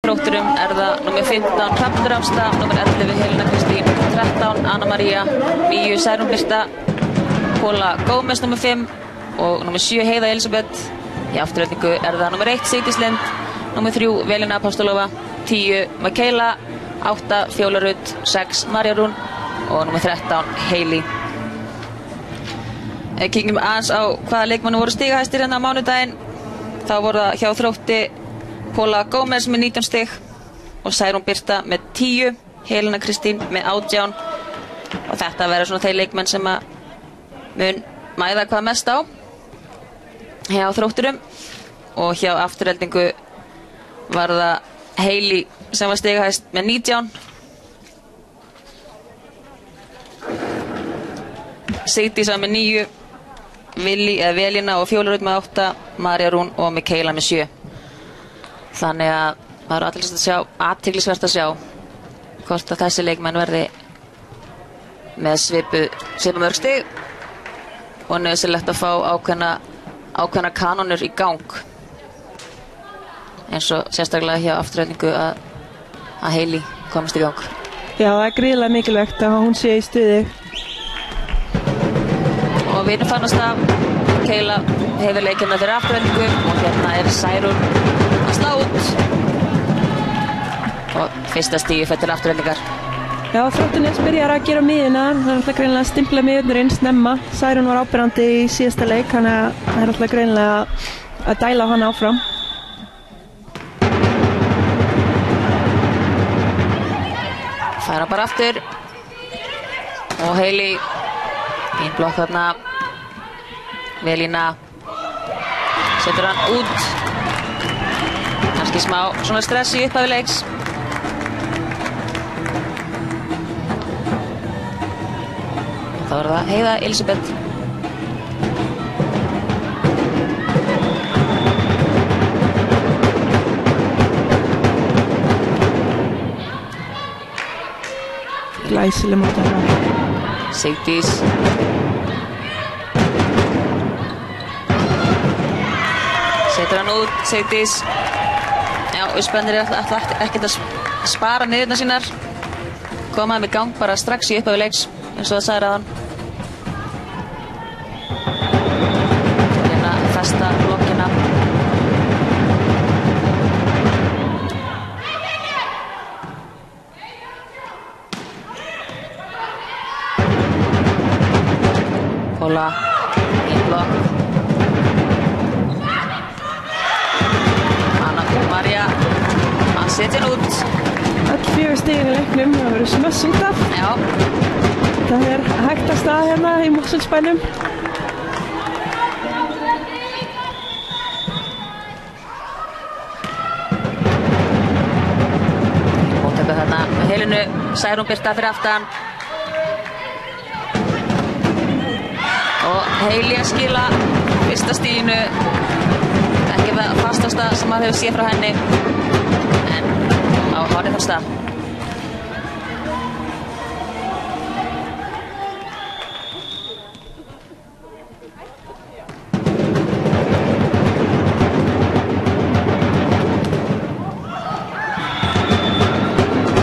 Þrótturum það númer 15 Hrafnhildur Ásta, númer 11 Helena Kristín, 13 Anna María, 9 Særún Birta, Paula Gómez númer 5 og númer 7 Heiða Elisabeth. Í afturöldingu það númer 1 Sigdís Lind, númer 3 Velina Apostolova, 10 Mikaela, 8 Fjóla Rut, 6 Marja Rún og númer 13 Hailey. Kíkjum aðeins á hvaða leikmannu voru stigahæstir hérna á mánudaginn. Þá voru það hjá Þrótti Paula Gómez með 19 stig og Særún Birta með 10, Helena Kristín með 18 og þetta verður svona þeir leikmenn sem að mun mæða hvað mest á hjá Þrótturum. Og hjá afturheldingu var það Hailey sem var stigahæst með 19, Sigdís með 9, Velina og Fjóla Rut með 8, Marja Rún og Mikaela með 7. Þannig að það er athyglisvert að sjá hvort að þessi leikmenn verði með svipu mörg stig og nauðsynlegt að fá ákveðna kanónur í gang, eins og sérstaklega hjá afturheldingu að Hailey komist í gang. Já, það er gríðarlega mikilvægt að hún sé í stuði. Og við erum fannast að Mikaela hefur leikina fyrir afturheldingu og hérna Særún að slá út og fyrsta stigi fyrir til afturheldingar. Já, Þróttunes byrjar að gera miðuna, það er alltaf greinilega að stimpla miðurnurinn snemma. Særún var áberandi í síðasta leik, þannig að það er alltaf greinilega að dæla á hana áfram. Færa bara aftur og Hailey í blokk þarna. Velina setur hann út, kannski smá svona stress í upphafi leiks. Þá það Heiða Elisabeth. Glæsileg mót að það. Sigdís. Setur hann út, Sigdís. Já, Uspendir ætla ekkert að spara niðurna sínar. Koma þeim í gang bara strax í upphafi leiks, eins og það sagði áðan. Reyna að festa blokkina. Paula í blokk. Anna María að setja hann út. Öll 4 stigin í leiknum, það verður smöss út af. Já. Það er hægt að staða hérna í Mosfellsbænum. Móttöku þarna með Helenu, Særún Birta fyrir aftan. Og Hailey að skila fyrsta stiginu. Ekki það fastasta sem maður hefur séð frá henni, en á horfið þar stað.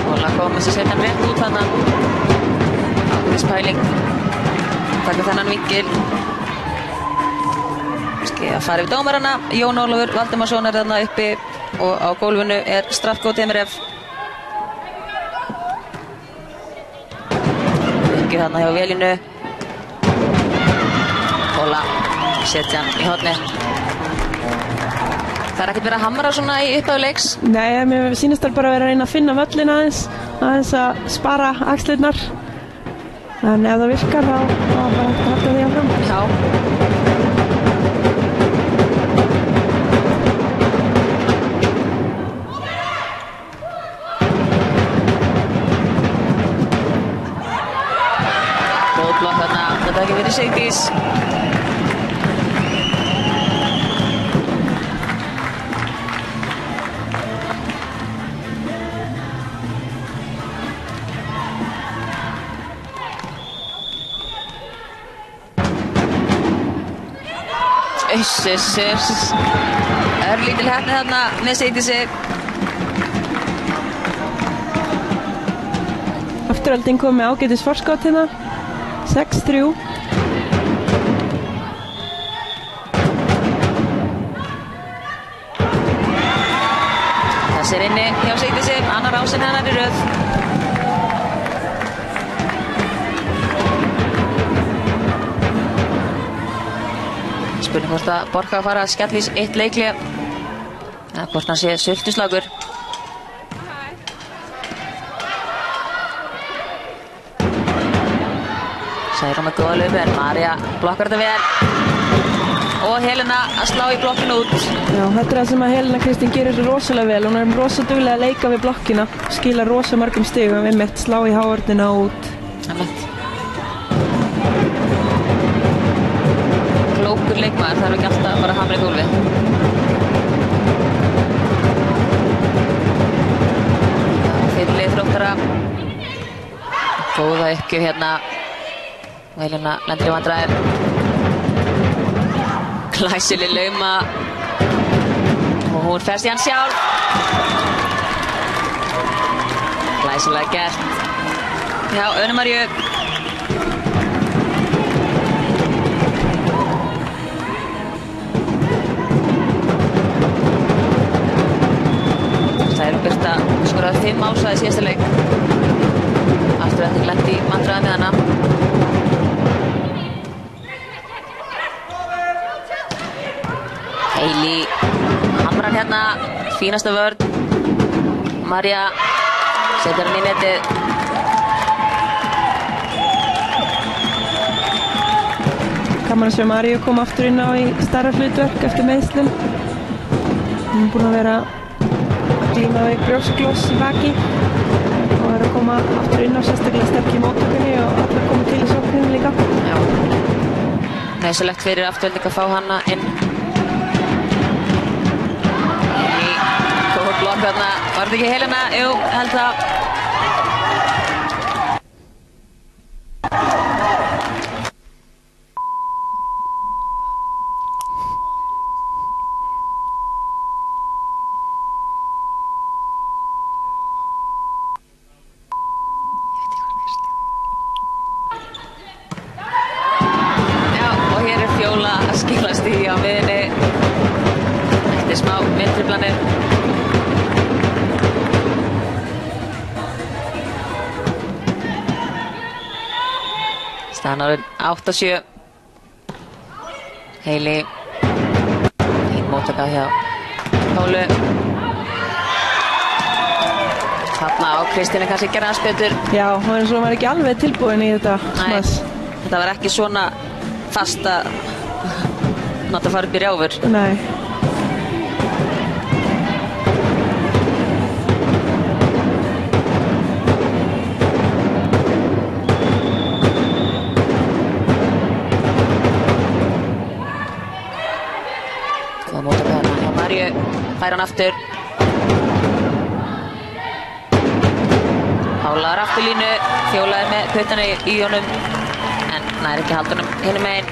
Paula Gómez að setja hann rétt út þarna. Ákveðis pæling. Taka þennan vinkil. Kannski að fara yfir dómarana. Jón Ólafur Valdimarsson þarna uppi og á gólfinu Stratko Demirev. Ekki þarna hjá Velinu. Paula setja hann í hornið. Það er ekkert verið að hamra svona í upphafi leiks. Nei, mér sýnist það bara að vera að reyna að finna völlin aðeins að spara axlirnar. En ef það virkar þá bara hægt að halda því áfram. Já. Góð blokk þarna, þetta ekki verið Sigdís. Örlítil heppni þarna með Sigdísi. Afturhalding kom með ágætis forskot hérna, 6-3. Þessi inni hjá Sigdísi, annar ásinn hennar í röð. Spurning hvort að Borka fara að skella í eitt leikli eða hvort hann sé sultuslagur. Særún með góða löfu en María blokkar þetta vel og Helena að slá í blokkinu út. Já, þetta er það sem að Helena Kristín gerir svo rosalega vel. Hún er rosa duglega að leika við blokkina, skila rosa mörgum stigum við mitt, slá í háorðina út. Klókur leikmaður, þarf ekki alltaf að fara að hamra í gólfi. Fyrirlið Þróttara. Góða uppgjöf hérna. Helena lendir í vandræðum. Glæsileg lauma. Og hún ferst í hann sjálf. Glæsilega gert. Já, Önnu Maríu. Særún Birta skoraði 5 ásæði síðasta leik. Afturhalding lenti í vandræðum með hana. Hailey hamrar hérna, fínasta vörn. María setur hann í netið. Gaman að sjá Maríu koma aftur inn á í stærra hlutverk eftir meiðslum. Hún er búin að vera að glíma við brjóskloss í baki og er að koma aftur inn á sérstaklega sterk í móttökunni og allar koma til í sókninu líka. Já, næsilegt fyrir Afturhalding að fá hana inn. Góð blokk þarna, var þetta ekki Helena? Jú, held það. Staðan 8-7. Hailey fín móttaka hjá Pálu. Þarna á Kristínu kannski gerði hans betur. Já, hún var ekki alveg tilbúin í þetta. Nei, þetta var ekki svona fast að nátt að fara upp í rjáfur. Nei. Fær hann aftur. Pála er aftur línu, þjólaði með puttana í honum en nær ekki halda honum hinum megin.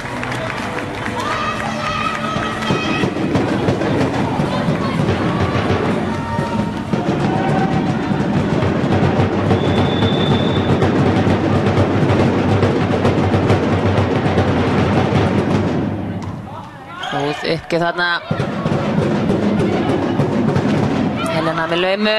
Góð uppgjöf þarna. Helena með laumu.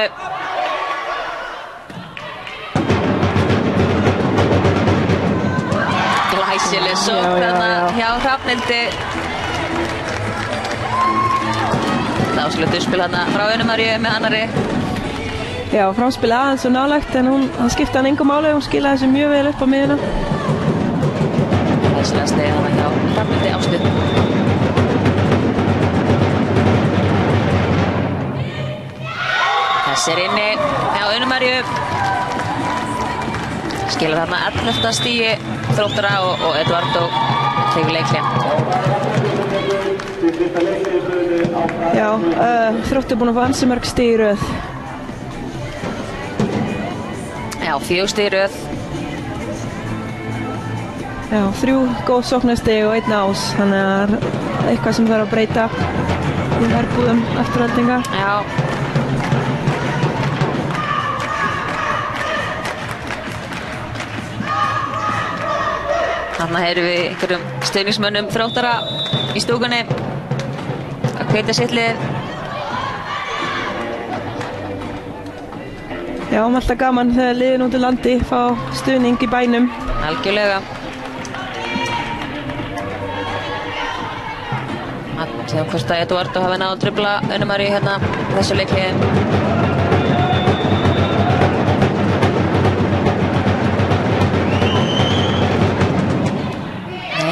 Glæsileg sókn þarna hjá Hrafnhildi. Dáslegt uppspil þarna frá Önnu Maríu með annarri. Já, framspilið aðeins og nálægt en hann skipti hann engum máli, hún skilaði þessu mjög vel upp á miðuna. Glæsilega steig þarna hjá Hrafnhildi Ástu. Þessi er inni hjá Önnu Maríu. Skilar þarna 11. stigi Þróttara og Eduardo tegur leikli. Já, Þróttur búin að fá ansi mörg stig í röð. Já, 4 stig í röð. Já, 3 góð sóknarstig og 1 ás. Þannig að það er eitthvað sem þarf að breyta í verbúðum Afturhaldingar. Já. Þarna heyrum við einhverjum stuðningsmönnum Þróttara í stúkunni að hvetja sitt lið. Já, alltaf gaman þegar liðin út í landi fá stuðning í bænum. Algjörlega. Síðan hvort að Eduardo hafi náð að dribla Önnu Maríu hérna þessu leikli.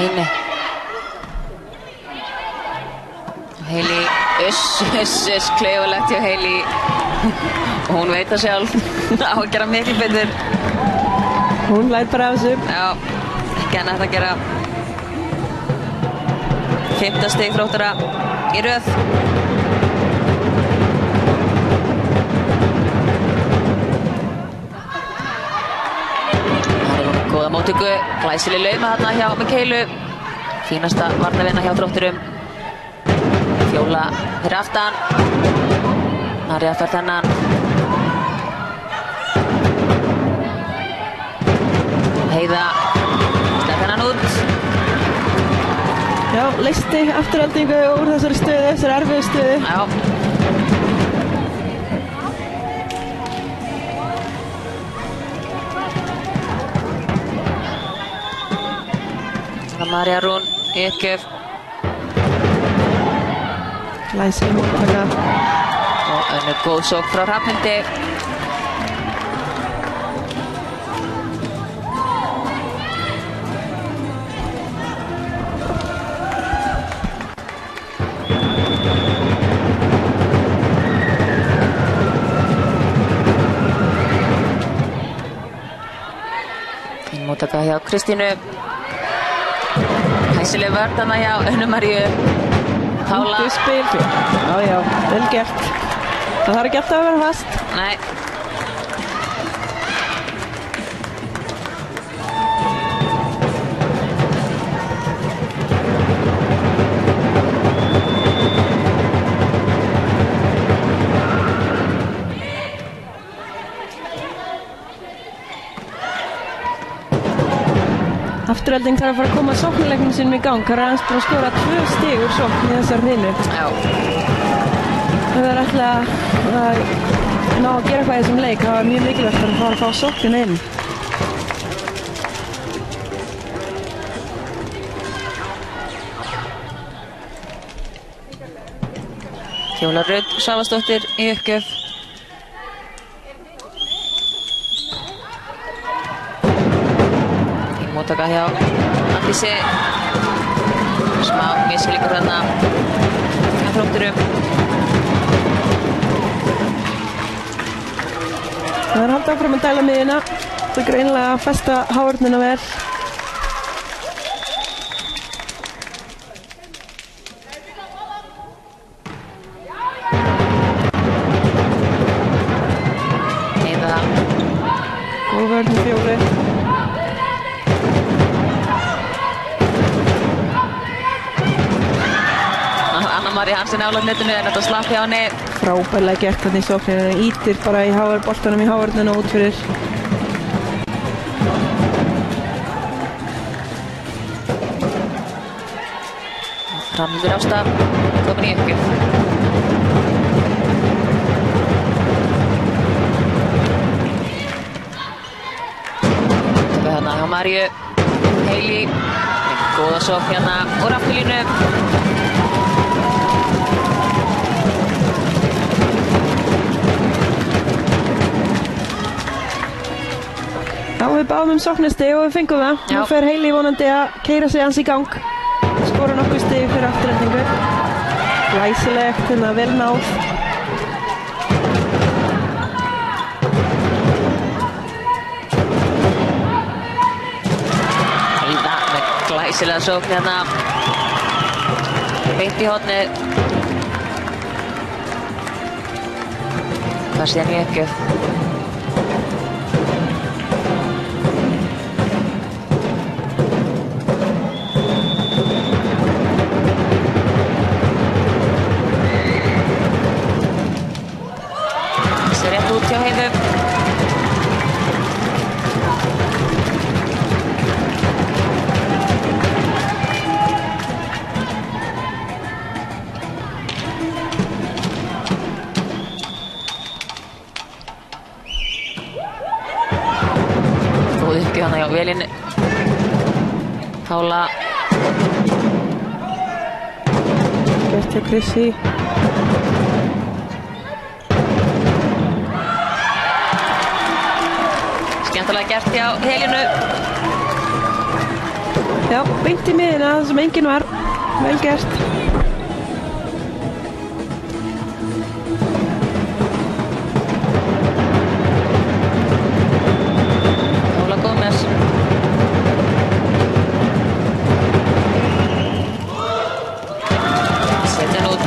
Nei. Hailey, klaufalegt hjá Hailey. Og hún veit það sjálf á að gera miklu betur. Hún læt bara af þessu. Já, ekki annað að gera. 5. stig Þróttara í röð. Það er góða móttöku, glæsileg lauma þarna hjá Mikailu. Fínasta varnarvinna hjá Þrótturum. Fjóla fyrir aftan. María fer þennan. Heiða sleppir hennan út. Já, leysti afturhaldingu úr þessari stöðu, þessari erfiðu stöðu. Já. María Rún í uppgjöf. Glæsileg móttaka. Og önnur góð sókn frá Hrafnhildi. Móttaka hjá Kristínu. Hæsileg vörn þarna hjá Önnu Maríu. Pála. Spil. Já, vel gert. Það þarf ekki alltaf að vera fast. Nei. Afturhalding þarf að fara að koma sóknarleiknum sínum í gang. Það er aðeins búin að skora 2 stig úr sókn í þessar hreinu. Já. Það er alltaf að ná að gera eitthvað í þessum leik. Það var mjög mikilvægt að fara að fá sóknin inn. Fjóla Rut Svavarsdóttir í uppgjöf. Móttaka hjá Andísi. Smá misskilningur þarna hjá Þrótturum. Það er haldið áfram að dæla miðjuna. Það er greinilega að festa hávörnina vel. Heiða. Góð vörn í Fjólu. María Hansen álægt netinu en þetta slapp hjá henni. Frábærlega gert hann í sókninu. Hann ítir bara í boltanum í hávörnina út fyrir. Hrafnhildur Ásta komin í uppgjöf. Þetta hérna hjá Maríu. Hailey. Góða sókn hérna úr afturlínu. Já, við báðum sóknarstigi og við fengum það. Já. Nú fer Hailey vonandi að keyra sig hans í gang. Skora nokkuð stig fyrir afturhendingu. Glæsilegt, hérna vel náð. Heiða með glæsilega sókn hérna. Beint í hornið. Það sé hann í uppgjöf. Rétt út hjá Heiðu. hana hjá Velin Pála Gert hjá Krissi. Skemmtilega gert hjá Helínu. Já, beint í miðina það sem enginn var. Vel gert. Pála Gómez. Setja hann út.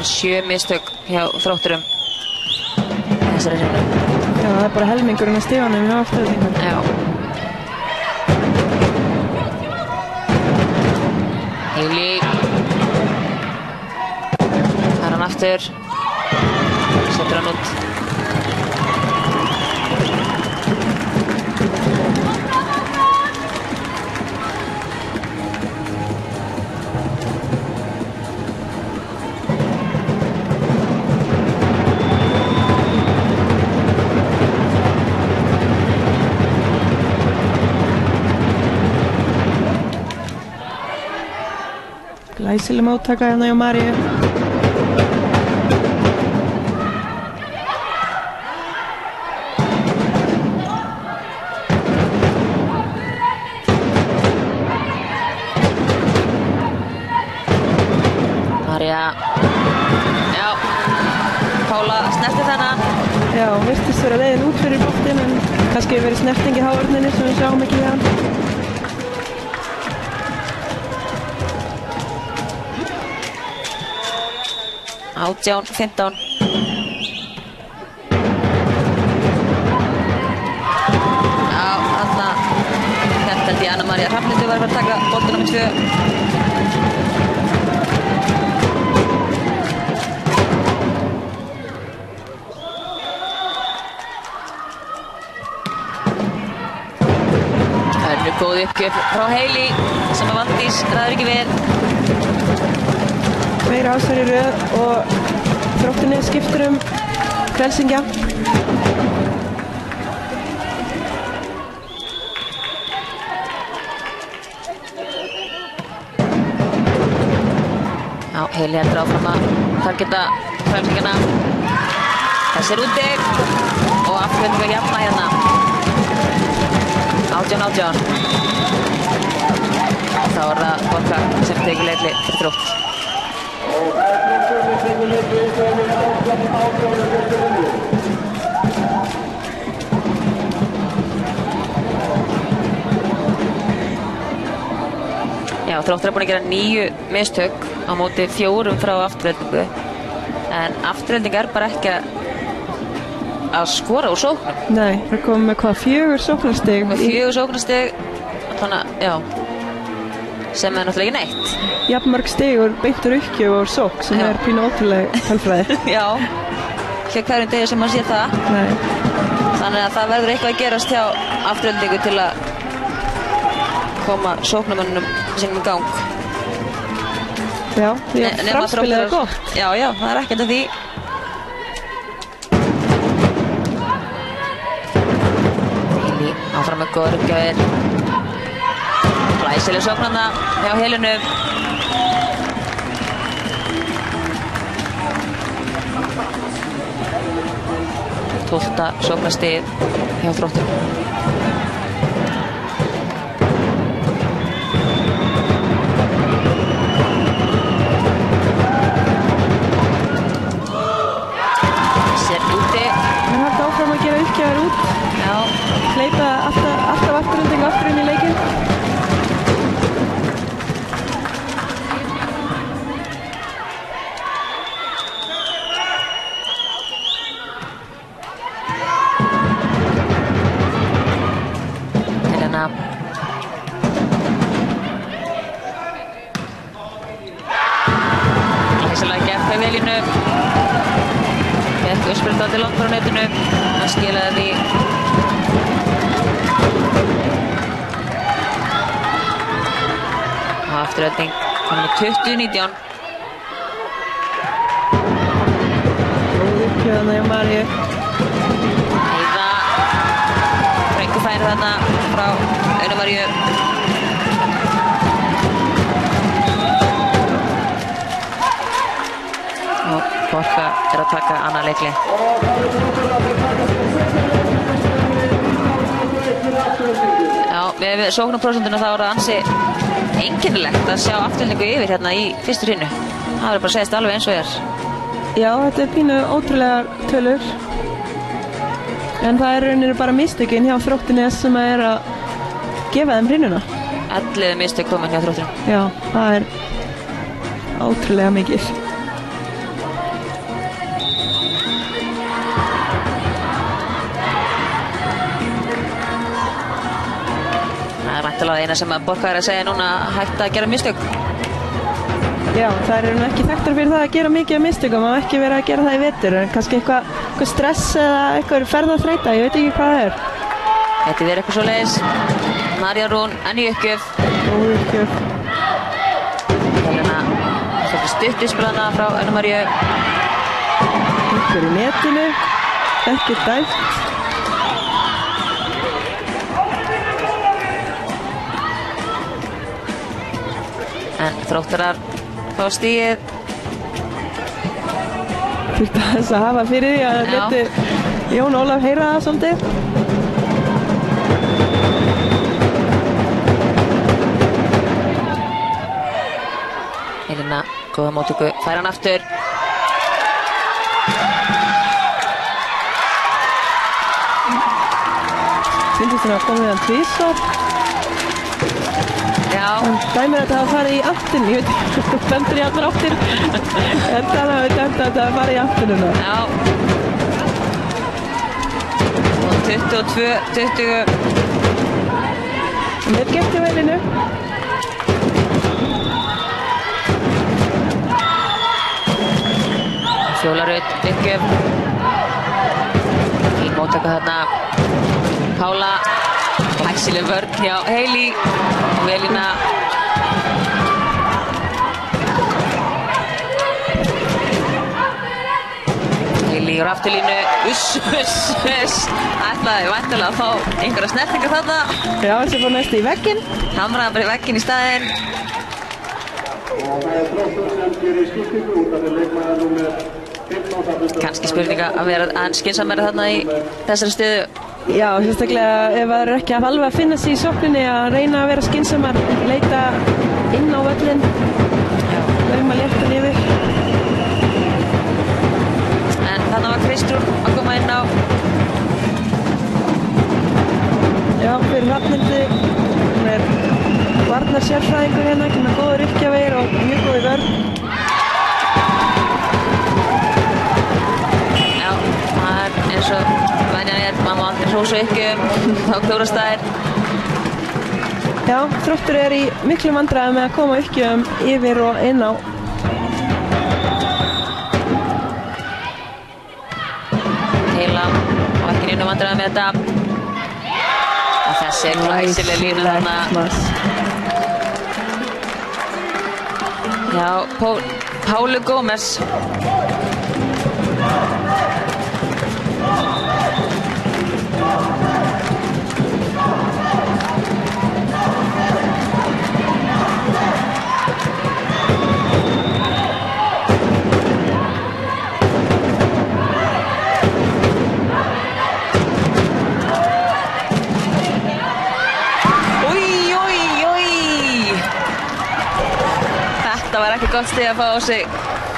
Sjö mistök hjá Þrótturum þessari hreinu. Já, það bara helmingurinn að stiganum hjá Aftureldingu. Já. Heili. Það er hann aftur. Setur hann út. Glæsileg móttaka hérna hjá Maríu. María. Já. Pála snerti þennan. Já, virtist vera leiðin út fyrir boltinn en kannski verið snerting í hávörninni sem við sjáum ekki við hann. Átján, 15. Já, þarna þetta held ég Anna María Hrafnhildur var að taka bolta nr. 2. Önnur góð uppgjöf frá Heili sem að Valdís ræður ekki við. Meira ásvar í röð og Þróttinni skiptir frelsingja. Já, Heili heldur áfram að targeta frelsingina. Þessi er úti og Afturelding að jafna hérna. 18-18. Þá er það Borgar sem tekur leikli fyrir Þrótt. Já, Þróttur er búin að gera 9 mistök á móti 4 frá Aftureldingu en Afturelding er bara ekki að skora úr sóknum. Nei, það kom með hvað 4 sóknarstig. Með 4 sóknarstig, þannig að, já, sem er náttúrulega ekki neitt. Jafnmörg stigur beintur uppgjöf og sókn sem er pínu ótrúleg tölfræði. Já, ekki hverjum degi sem maður sé það. Nei. Þannig að það verður eitthvað að gerast hjá Aftureldingu til að koma sóknarmönnum sínum í gang. Já, því að framspilið er gott. Já, já, það er ekkert að því. Heili áfram með góður uppgjafir. Glæsileg sóknarna hjá Helinu. Tólfta sóknarstig hjá Þróttum. Uppgjafir út. Já. Hleypa alltaf Afturelding aftur inn í leikinn. Helena. Glæsilega gert hjá Velínu. Fekk uppspiltað til langt frá netinu. Hann skilaði því. Afturölding komin í 20-19. Góð uppgjöf hjá Maríu. Heiða færi þarna frá Unu Maríu. Og Borka að taka annað leikli. Já, við sóknarprósentuna þá er það ansi einkennilegt að sjá afturöldingu yfir hérna í fyrstu hrínu. Það verður bara að segja þetta alveg eins og er. Já, þetta er pínu ótrúlegar tölur. En það er rauninni bara mistökin hjá Þróttinni sem er að gefa þeim hrínuna. 11 mistök komin hjá Þróttinum. Já, það er ótrúlega mikið. Það er væntanlega eina sem Borka er að segja núna, hægt að gera mistök. Já, það eru ekki þekktar fyrir það að gera mikið af mistökum og ekki vera að gera það í vetur, en kannski eitthvað stress eða eitthvað ferðaþreyta, ég veit ekki hvað það er. Þetta verður eitthvað svoleiðis. Marja Rún enn í uppgjöf. Góð uppgjöf. Helena svolítið stuttisbrana frá Unu Maríu. Uppgjöf í netinu, ekki dæmt. En Þróttarar fá stigið. Þurfti þess að hafa fyrir því að leti Jón Ólaf heyra það svolítið. Helena, góða móttöku, fær hann aftur. Finnst þetta að komið hann tvísvar. Já. Hann dæmir að það hafa farið í aftin, ég veit ekki, bendur í allar áttir. En það hafi dæmt að það hafa farið í aftinuna. Já. Og 22-20. Vel gert í velinu. Fjólarud, uppgjöf. Fín móttaka þarna. Pála. Hæksileg vörn hjá Hailey. Og Elína. Hailey úr afturlínu. Ætlaði væntanlega að fá einhverja snertingar þarna. Já, þessi fór næstu í vegginn. Hamraði bara í vegginn í staðinn. Kannski spurninga að vera aðeins skynsamari þarna í þessari stöðu. Já, sérstaklega ef það eru ekki alveg að finna sig í sókninni að reyna að vera skynsamar, leita inn á völlin, lauma létta niður. En þarna var Kristrún að koma inn á. Já, fyrir Hrafnhildi, hún er varnarsérfræðingur hérna, kemur góður uppgjafir og mjög góður vörn. Já, það er eins og venjan er, maður má aldrei hrósa uppgjöfum á klórastæðir. Já, Þróttur er í miklu vandræðum með að koma uppgjöfum yfir og inn á. Heila og ekki nýjum vandræðum með þetta. Og þessi er glæsileg lína þarna. Já, Pálu Gómez. Þetta var ekki gott stig að fá á sig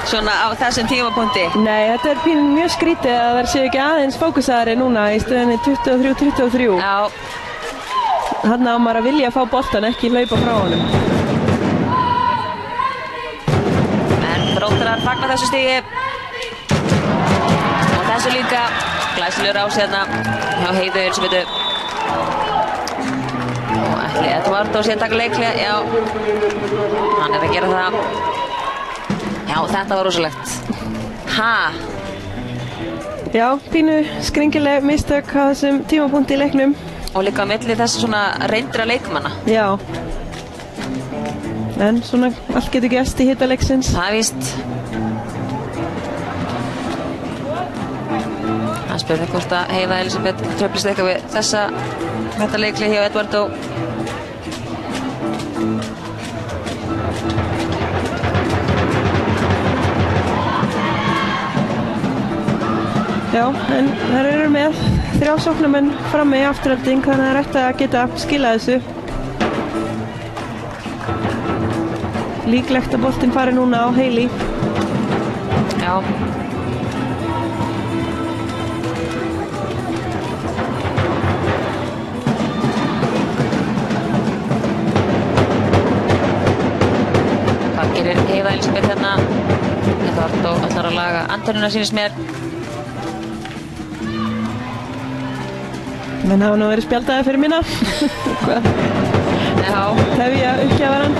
svona á þessum tímapunkti. Nei, þetta er pínu mjög skrítið að það séu ekki aðeins fókusaðari núna í stöðinni 23-23. Já. Þarna á maður að vilja að fá boltan, ekki hlaupa frá honum. En Þróttarar fagna þessu stigi. Og þessu líka. Glæsilegur ás hérna hjá Heiðu Elísabetu. Og ætli Eduardo sé að taka leikli. Já, hann er að gera það. Já, þetta var rosalegt. Ha? Já, pínu skringileg mistök á þessum tímapunkti í leiknum. Og líka á milli þessu svona reyndra leikmanna. Já. En svona allt getur gerst í hita leiksins. Það er víst. Það spurning hvort að Heiða Elísabet tröflist eitthvað við þetta leikli hjá Eduardo. Já, en þær eru með 3 sóknarmenn frammi í afturhalding, þannig að það er eftir að geta skilað þessu. Líklegt að boltinn fari núna á Hailey. Já. Hvað gerir Heiða Elísabet hérna? Eduardo ætlar að laga Antonina, sýnist mér. Menn hafa nú verið spjaldaði fyrir minna. Hvað? Já. Tefja uppgjafaran.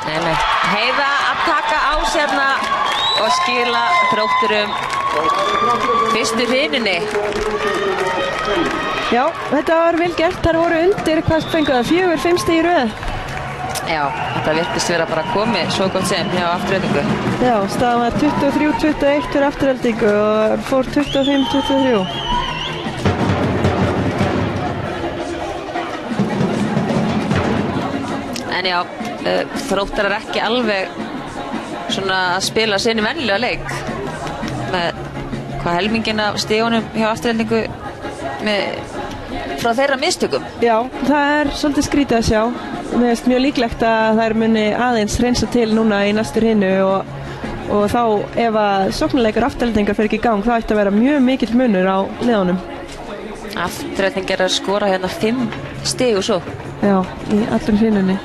Nei. Heiða að taka á sérna og skila Þrótturum fyrstu hrininni. Já, þetta var vel gert. Þar voru undir, hvað fengu það? 4-5 stig í röð. Já, þetta virtist vera bara komið svo gott sem hjá Aftureldingu. Já, staðan var 23-21 fyrir Aftureldingu og fór 25-23. En já, Þróttar er ekki alveg svona að spila sinni venjulega leik með hvað helmingin af stigunum hjá Aftureldingu frá þeirra mistökum. Já, það er svolítið skrítið að sjá. Mér finnst mjög líklegt að þær muni aðeins hreinsa til núna í næstu hinu og þá ef að sóknarleikar Aftureldingar fer ekki í gang þá ætti að vera mjög mikill munur á liðunum. Aftureldingar að skora hérna 5 stig og svo. Já, í allum hinunni.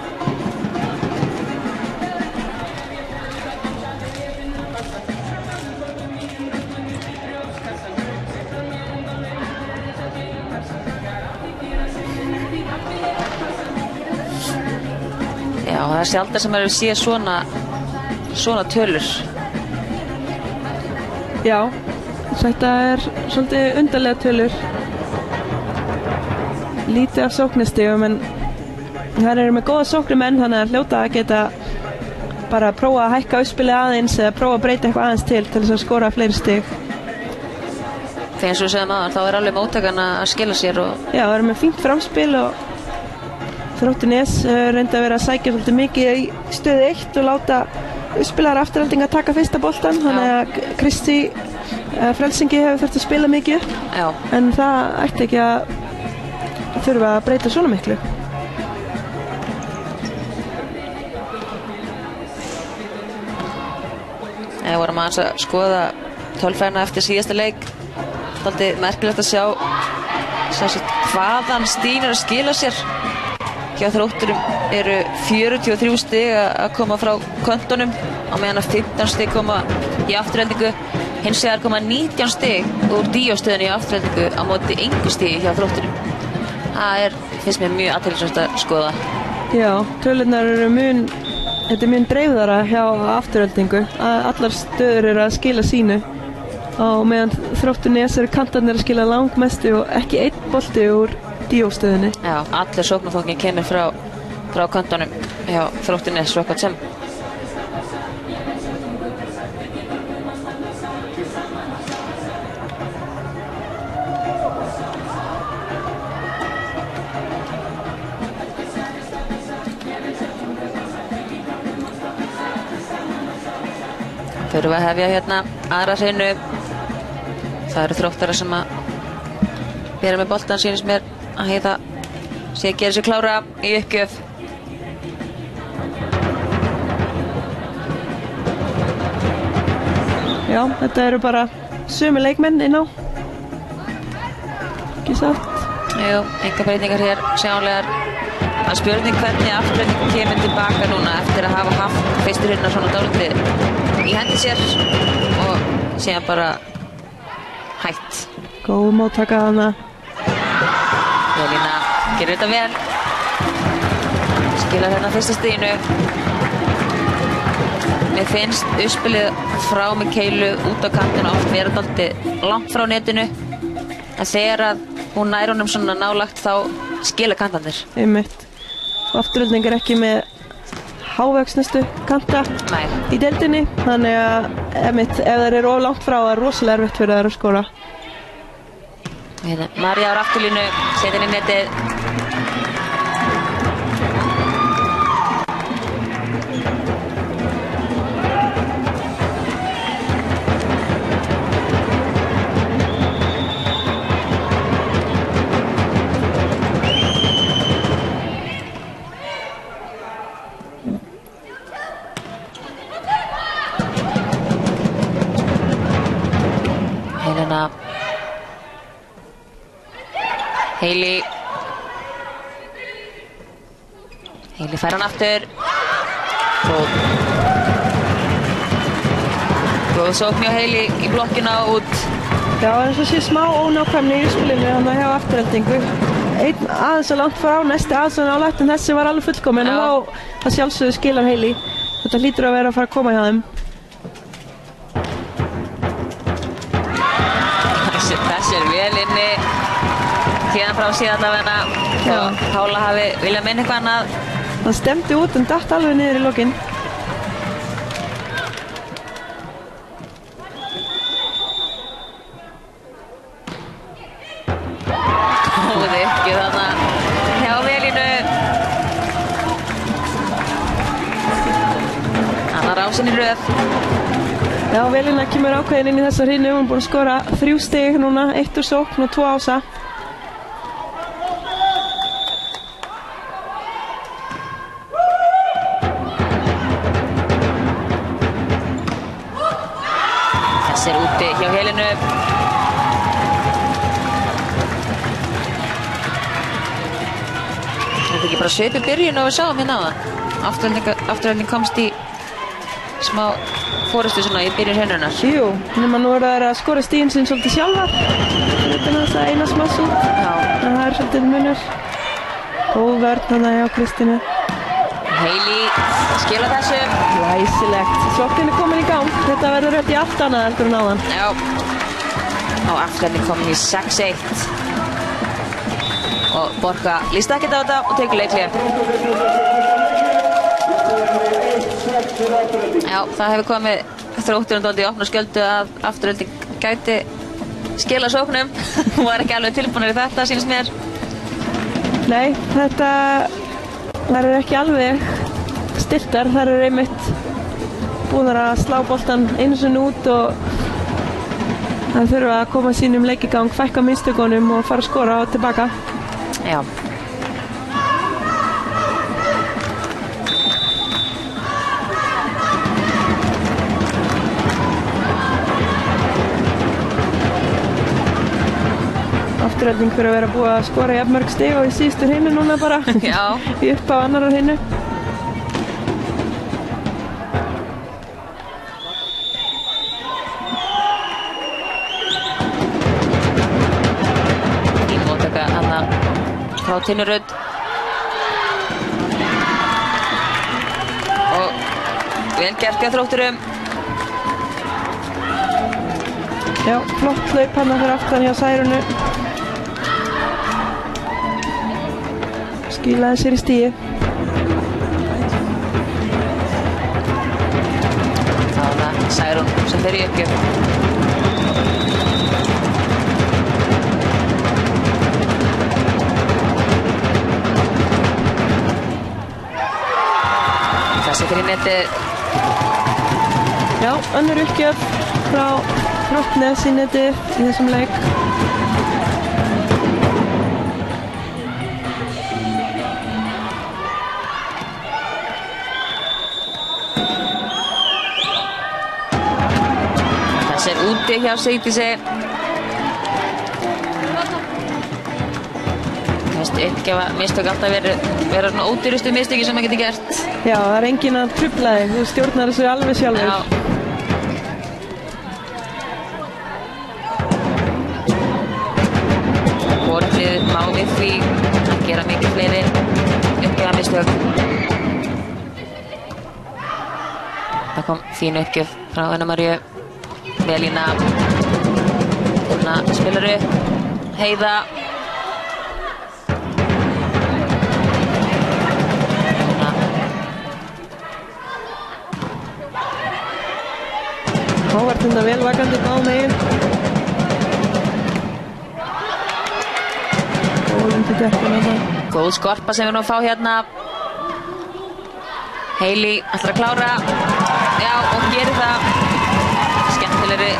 Já, það er sjaldar sem maður sé svona tölur. Já, þetta er svolítið undarlega tölur. Lítið af sóknistigum, en þær eru með góða sóknumenn, þannig að hljóta að geta bara að prófa að hækka uppspilið aðeins eða prófa að breyta eitthvað aðeins til þess að skora fleiri stig. Þegar eins og við segðum aðan, þá er alveg móttakan að skila sér og... Já, það eru með fínt framspil og Þróttunes reyndi að vera að sækja svolítið mikið í stöðu 1 og láta uppspilaðar Aftureldinga að taka fyrsta boltan, þannig að Kristi Frelsingi hefur þurft að spila mikið upp. Já. En það ætti ekki að þurfa að breyta svona miklu. Við vorum aðeins að skoða tölfræðina eftir síðasta leik. Dálítið merkilegt að sjá hvaðan Stín er að skila sér. Hjá Þrótturum eru 43 stig að koma frá köntunum á meðan að 15 stig koma í Aftureldingu. Hins vegar koma 19 stig úr díóstöðinu í Aftureldingu á móti engu stigi hjá Þrótturum. Það finnst mér mjög athyglisvert að skoða. Já, tölurnar eru þetta er mun dreifðara hjá Aftureldingu. Allar stöður eru að skila sínu á meðan Þróttunes eru kantarnir að skila langmestu og ekki einn bolti úr díóstöðinni. Já, allir sóknarfólkin kemur frá kantonum hjá Þróttunes svo eitthvað sem. Þurfum að hefja hérna aðra hreinu. Það eru Þróttarar sem að bera með boltan, sýnist mér að Heiða sé að gera sér klára í uppgjöf. Já, þetta eru bara sömu leikmenn inn á. Ekki satt? Jú, enga breytingar hér sjáanlegar. Það er spurning hvernig Afturelding kemur tilbaka núna eftir að hafa haft fyrstu hrinna svona dálítið í hendi sér og síðan bara hætt. Góð móttaka hana. Elína gerir þetta vel. Skilar hérna fyrsta stiginu. Mér finnst uppspilið frá Mikeilu út á kantinu oft vera dálítið langt frá netinu. En þegar að hún nær honum svona nálagt þá skila kantarnir. Einmitt. og Afturelding ekki með hávöxnustu kanta í deildinni, þannig að ef þeir eru of langt frá er rosalega erfitt fyrir þær að skora. María á afturlínu, setur inn í netið. Hailey fær hann aftur. Góð sókn hjá Hailey í blokkina út. Já, eins og sé smá ónákvæmni í spilinu hann hjá Aftureldingu. Einn aðeins að langt frá, næsti aðeins að nálægt, en þessi var alveg fullkominn og þá sjálfsögðu skilar Hailey. Þetta hlýtur að vera að fara að koma hjá þeim. Þessi vel inni. Síðan frá síðan af hennar og Pála hafi viljað minna eitthvað annað. Það stemdi út en datt alveg niður í lokinn. Góð uppgjöf þarna hjá Velínu. Annar ásinn í röð. Já, Velína kemur ákveðin inn í þessa hrínu. Hún er búin að skora 3 stig núna, 1 úr sókn og 2 ása. Hjá Helenu. Þetta ekki bara svipi byrjun og við sáum hérna á það. Afturölding komst í smá fórustu svona í byrjun hennunar. Jú, nema nú það að skora stíðin sín svolítið sjálfar. Þetta er það eina smass út. En það er svolítið munur. Góð vörn þannig hjá Kristínu. Hailey skila þessu. Læsilegt. Sóknin er komin í gang. Þetta verður rétt í allt annað heldur en áðan. Já. Og Afturelding komin í 6-1. Og Borga líst ekkert á þetta og tekur leikhlé. Já, það hefur komið Þrótturinn dálítið í opna skjöldu að Afturelding gæti skila sóknum. Hún var ekki alveg tilbúinir í þetta, sýnist mér. Nei, þetta verður ekki alveg stiltar. Það eru einmitt búnar að slá boltan einu sinni út og það þurfa að koma sínum leikigang, fækka mistökunum og fara að skora og tilbaka. Já. Afturelding fyrir að vera búið að skora jafn mörg stig og í síðustu hreinu núna bara. Já. Upp á annar hreinu. Fín móttaka Anna frá Tinnurud. Og vel gert hjá Þrótturum. Já, flott hlaup hann fyrir aftan hjá Særunu. Skilaði sér í stíi. Það var það Særun sem fer í uppgjöf. Það setur í netið. Já, önnur uppgjöf frá Þróttnes í netið í þessum leik. Úti hjá Sigdísi. Uppgefa mistök alltaf vera svona ódýrustu mistöki sem maður getur gert. Já, það er enginn að trufla þig, þú stjórnar þessu alveg sjálfur. Já. Borglið má við því að gera mikið fleiri uppgefa mistök. Það kom fín uppgjöf frá Anna Maríu. Velína spilar upp. Heiða Ávart hérna vel vakandi báðum megin. Og undir dekkuna það. Góð skorpa sem við erum að fá hérna. Hailey ætlar að klára. Já, og gerir það. Skemmtilegri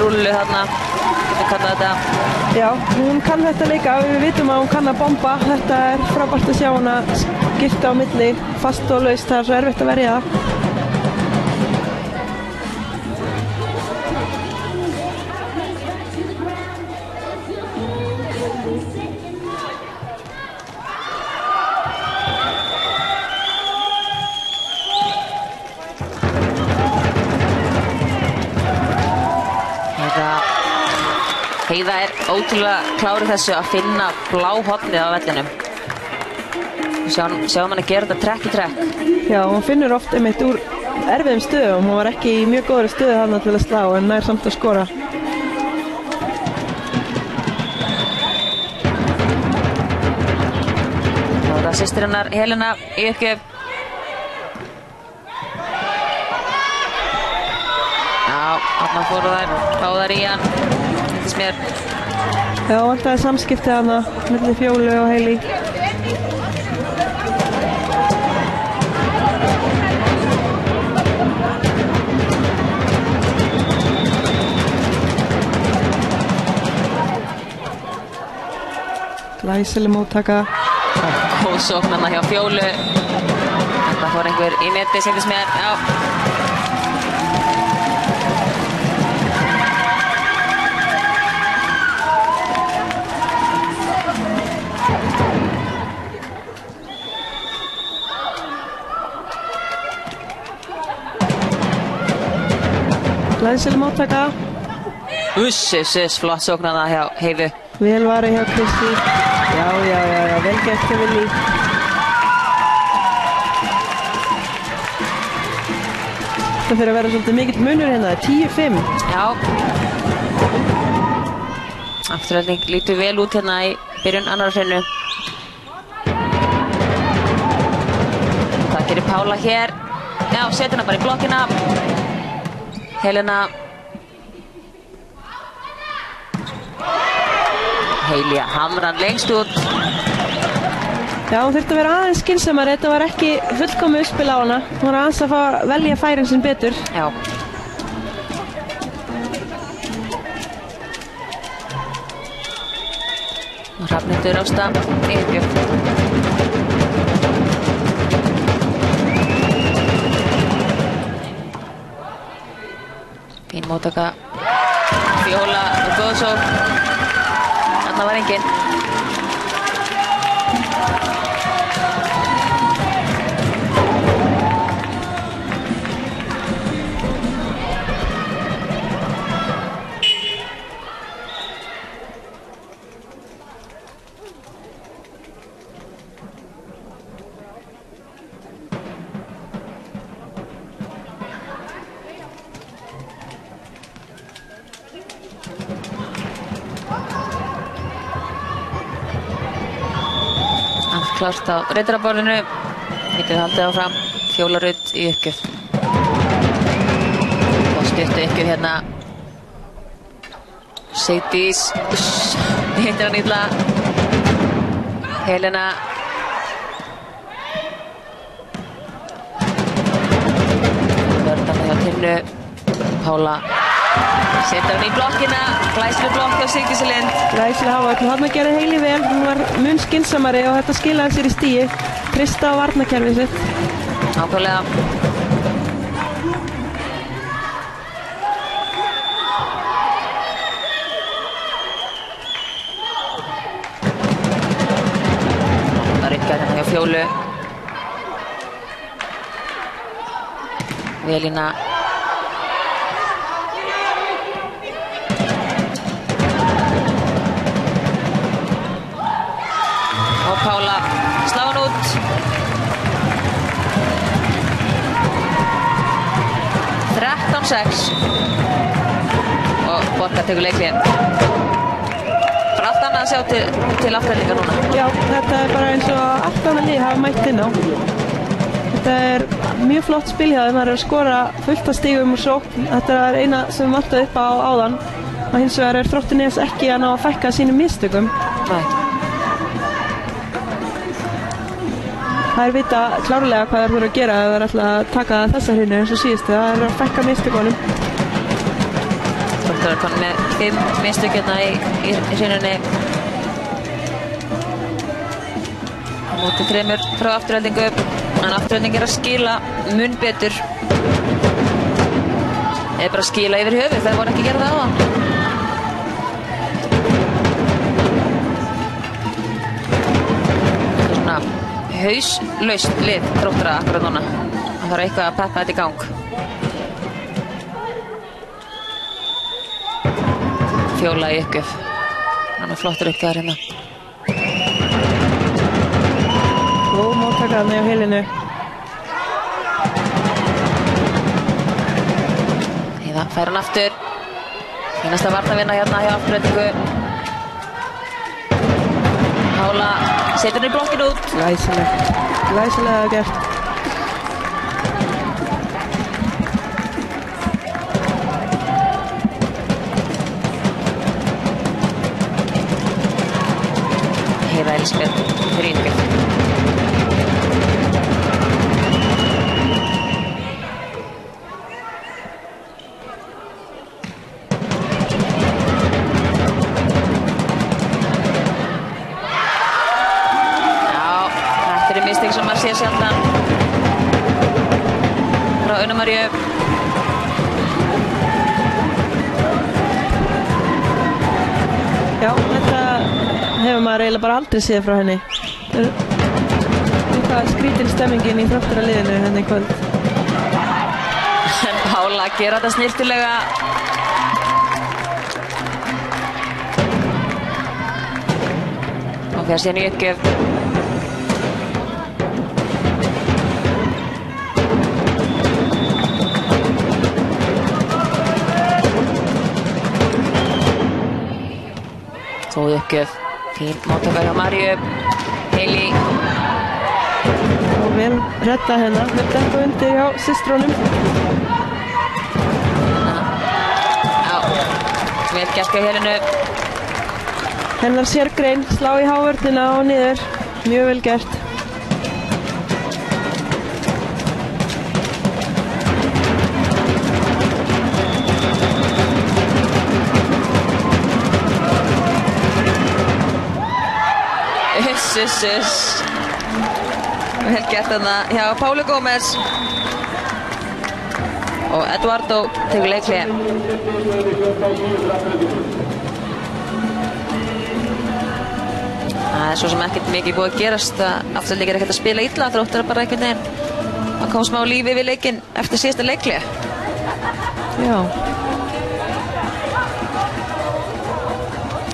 rullu þarna. Við kalla þetta. Já, hún kann þetta líka. Við vitum að hún kann að bomba. Þetta er frábært að sjá hana skipta á milli. Fast og laust. Það er svo erfitt að verja það. Heiða er ótrúlega klárið þessu að finna blá hornið á vellinum. Sjáum hann að gera þetta trekk í trekk. Já, hún finnur oft einmitt úr erfiðum stöðum. Hún var ekki í mjög góðri stöðu þarna til að slá en nær samt að skora. Þá er það systir hennar Helena í uppgjöf. Já, þarna fóru þær báðar í hann. Mér. Já, vantaði samskipti hana milli Fjólu og Hailey. Glæsileg móttaka. Góð sókn hana hjá Fjólu. Þetta fór einhver í neti, sýndist mér. Já. Glæsileg móttaka. Flott sóknana hjá Heiðu. Vel varið hjá Kristi. Já, vel gert hjá Vili. Það fyrir að vera svolítið mikill munur hérna, 10-5. Já. Afturhalding lítur vel út hérna í byrjun annar hreinu. Hvað gerir Pála hér? Já, setur hana bara í blokkina. Helena. Hailey hamran lengst út. Já, hún þurfti að vera aðeins skynsamari. Þetta var ekki fullkomið uppspil á hana. Hún var aðeins að fá að velja færin sinn betur. Já. Hrafnhildur Ásta í uppgjöf. Fín móttaka. Fjóla og góðsók. Þarna var enginn. Klárt á reyndaraborðinu. Getum við haldið áfram. Fjóla Rut í uppgjöf. Og stuttu uppgjöf hérna. Sigdís. Hittir hann illa. Helena. Vörðan hjá Tinnu. Pála. Setur hann í blokkina. Glæsileg blokk hjá Sigdísi Lind. Glæsileg hávöll. Þarna gerði Hailey vel. Hún var mun skynsamari og þetta skilaði sér í stíi. Trista á varnarkerfið sitt. Ákvæmlega. Það rikkaði hérna hjá Fjólu. Elína. Og Pála slá hann út. Og Borgar tekur leiklið. Bara allt annað að sjá til afturhendingar núna. Já, þetta er bara eins og allt annað lið hafa mætt inn á. Þetta er mjög flott spil hjá þeim, það að skora fullt af stigum og sókn. Þetta er eina sem vantaði upp á áðan og hins vegar Þróttur ekki að ná að fækka sínum mistökum. Nei. Það vita klárlega hvað þeir voru að gera ef þeir ætla að taka þessa hreinu eins og síðustu. Það að fækka mistökunum. Þróttur konum með 5 mistök hérna í hreinunni. Móti 3 frá afturheldingu, en afturhelding að skila mun betur. Eða bara skila yfir höfuð, það voru ekki að gera það á það. Það svona hauslaust lið Þróttara akkurat núna. Það þarf eitthvað að peppa þetta í gang. Fjóla í uppgjöf. Hann er flottur uppgjöfar hérna. Góð móttaka þarna á Helenu. Heiða fær hann aftur. Fínasta varnarvinna hérna hjá afturheldingu. Pála setur hann í blokkinu út. Glæsilega gert. Heiða Elísabet fyrir yngjöf. Sem maður sé sjaldan frá Unna Maríu. Já, þetta hefur maður eiginlega bara aldrei séð frá henni. Eitthvað skrítin stemmingin í Þróttara liðinu henni í kvöld. En Pála gera þetta snyrtilega. Og fer síðan í uppgjöf. Góð uppgjöf, fín móttaka hjá Maríu, Heili. Og vel redda hennar, með þetta undir hjá systrónum. Já, vel gert hjá Helenu. Hennar sérgrein, slá í hávörnina og niður, mjög vel gert. Vel gert þarna hjá Pálu Gómez. Og Eduardo tegur leikhlé. Það svo sem ekkert mikið búið að gerast. Afturhelding ekkert að spila illa, Þróttar bara einhvern veginn að koma smá lífi við leikinn eftir síðasta leikhlé. Já.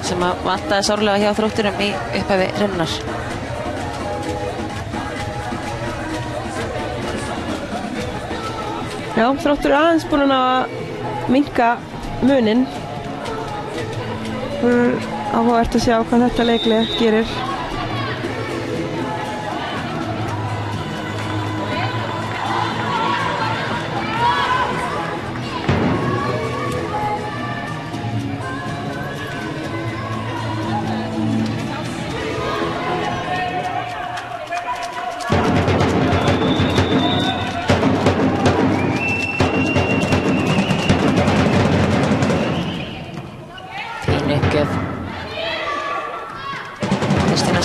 Sem að vantaði sárlega hjá Þrótturum í upphafi hreinunnar. Já, Þróttur aðeins búin að minnka muninn. Það er áhugavert að sjá hvað þetta leiklið gerir.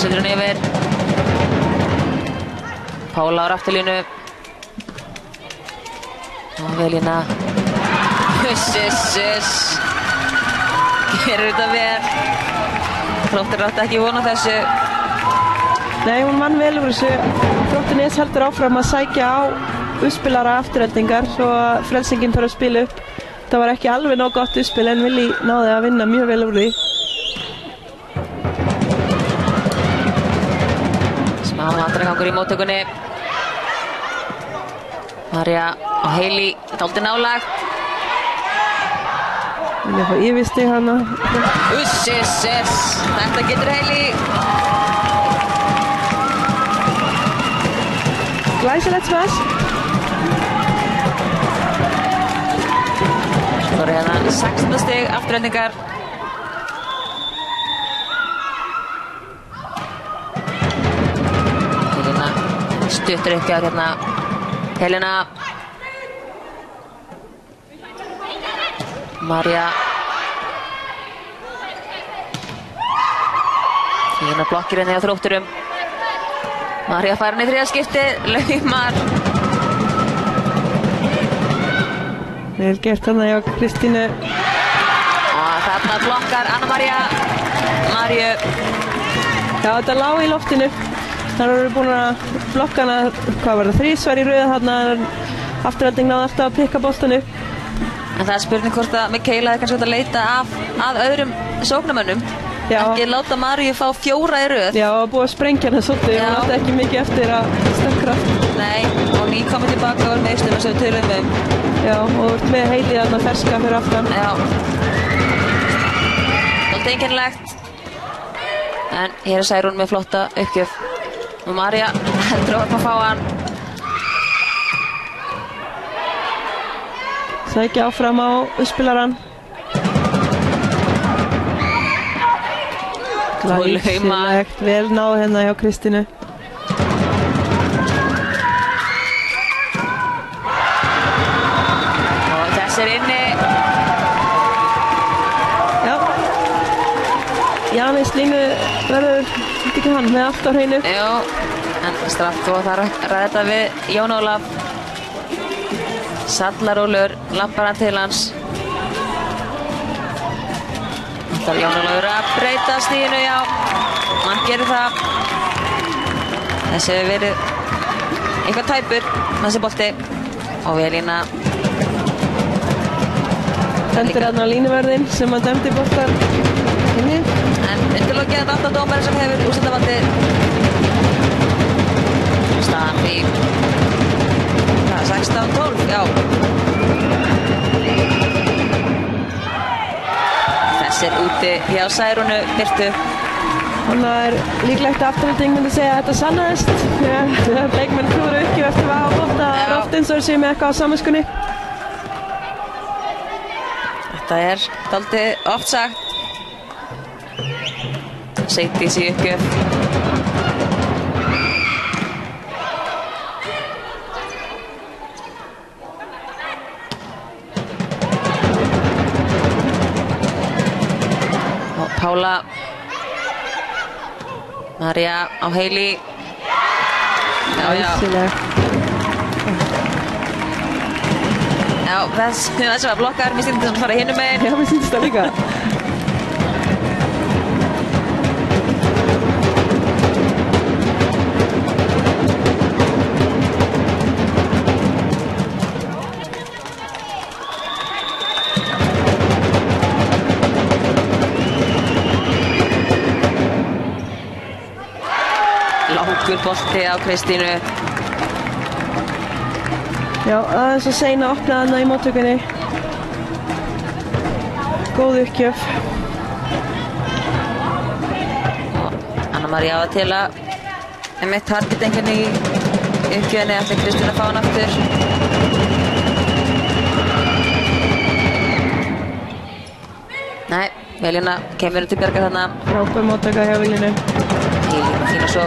Setur hann yfir. Pála á raftilínu. Og Velína. Gerir þetta vel. Þróttur átti ekki vona þessu. Nei, hún vann vel úr þessu. Þróttur heldur áfram að sækja á uppspilara afturheldingar svo að frelsingin þarf að spila upp. Það var ekki alveg nóg gott uppspil en Vili náði að vinna mjög vel úr því. Andregangur í móttökunni. María og Heili dálítið nálagt. Vilja fá yfirstig hana. Þetta getur Heili. Glæsilegt smash. Svo er hérna 16 stig afturhendingar. Helena stuttur uppgjár hérna. Helena. María. Fína blokkir henni á Þrótturum. María fær hann í þriðja skiptið, laumar. Vel gert þarna hjá Kristínu. Og þarna blokkar Anna María Maríu. Já, þetta lá í loftinu. Þar voru búin að blokka hana, hvað var það, 3 svar í röð þarna. Afturhalding náði alltaf að pikka boltan upp. En það er spurning hvort að Mikaela er kannski að leita að öðrum sóknarmönnum. Já. Ekki láta Maríu fá 4 í röð. Já, og búið að sprengja hana svolítið. Hún átti ekki mikið eftir að stökkra. Nei, og ný komið tilbaka og er meðslum sem við tölum um. Já, og þú ert með Heili þarna ferska fyrir aftan. Já. Svolítið einkennilegt. En hér er Særún með flotta uppgjöf. Og María heldur að fá hann. Sækja áfram á uppspilaran. Glæsilegt, vel náð hérna hjá Kristínu. Og þess er inni. Já. Janis Línu verður, ekki hann, með allt á hreinu. Jú, en straft og þarf að ræða þetta við Jón Ólaf. Sallarólur, lampar hann til hans. Það er Jón Ólafur að breyta stíðinu, já. Hann gerir það. Þessi hefur verið eitthvað tæpur, þessi bolti. Og við lína. Sendir hérna línuverðin sem að dæmdi boltar inni. En undirlokið þetta alltaf dómari sem hefur úrslitavaldið. Staðan í 16-12, já. Þessir úti hjá Særúnu Birtu. Þannig að er líklegt að afturhalding myndi segja að þetta sannaðist. Þegar leikmenn klúður uppgjöf eftir að hafa bolta. Það er oft eins og þeir séu með eitthvað á samviskunni. Þetta er dálítið oft sagt. Seitís í uppgjöf. Pála. María á Heili. Já, já. Já, þessi var blokkar. Mér sýndist að fara hinum megin. Já, mér sýndist það líka. Bolti á Kristínu. Já, aðeins að seina að opna hana í móttökunni. Góð uppgjöf. Anna María á til að mitt targetingin í uppgjöfinni ætli Kristín að fá hann aftur. Nei, Velina kemur til bjargar þarna. Frábær móttaka hjá Velinu. Fína svo.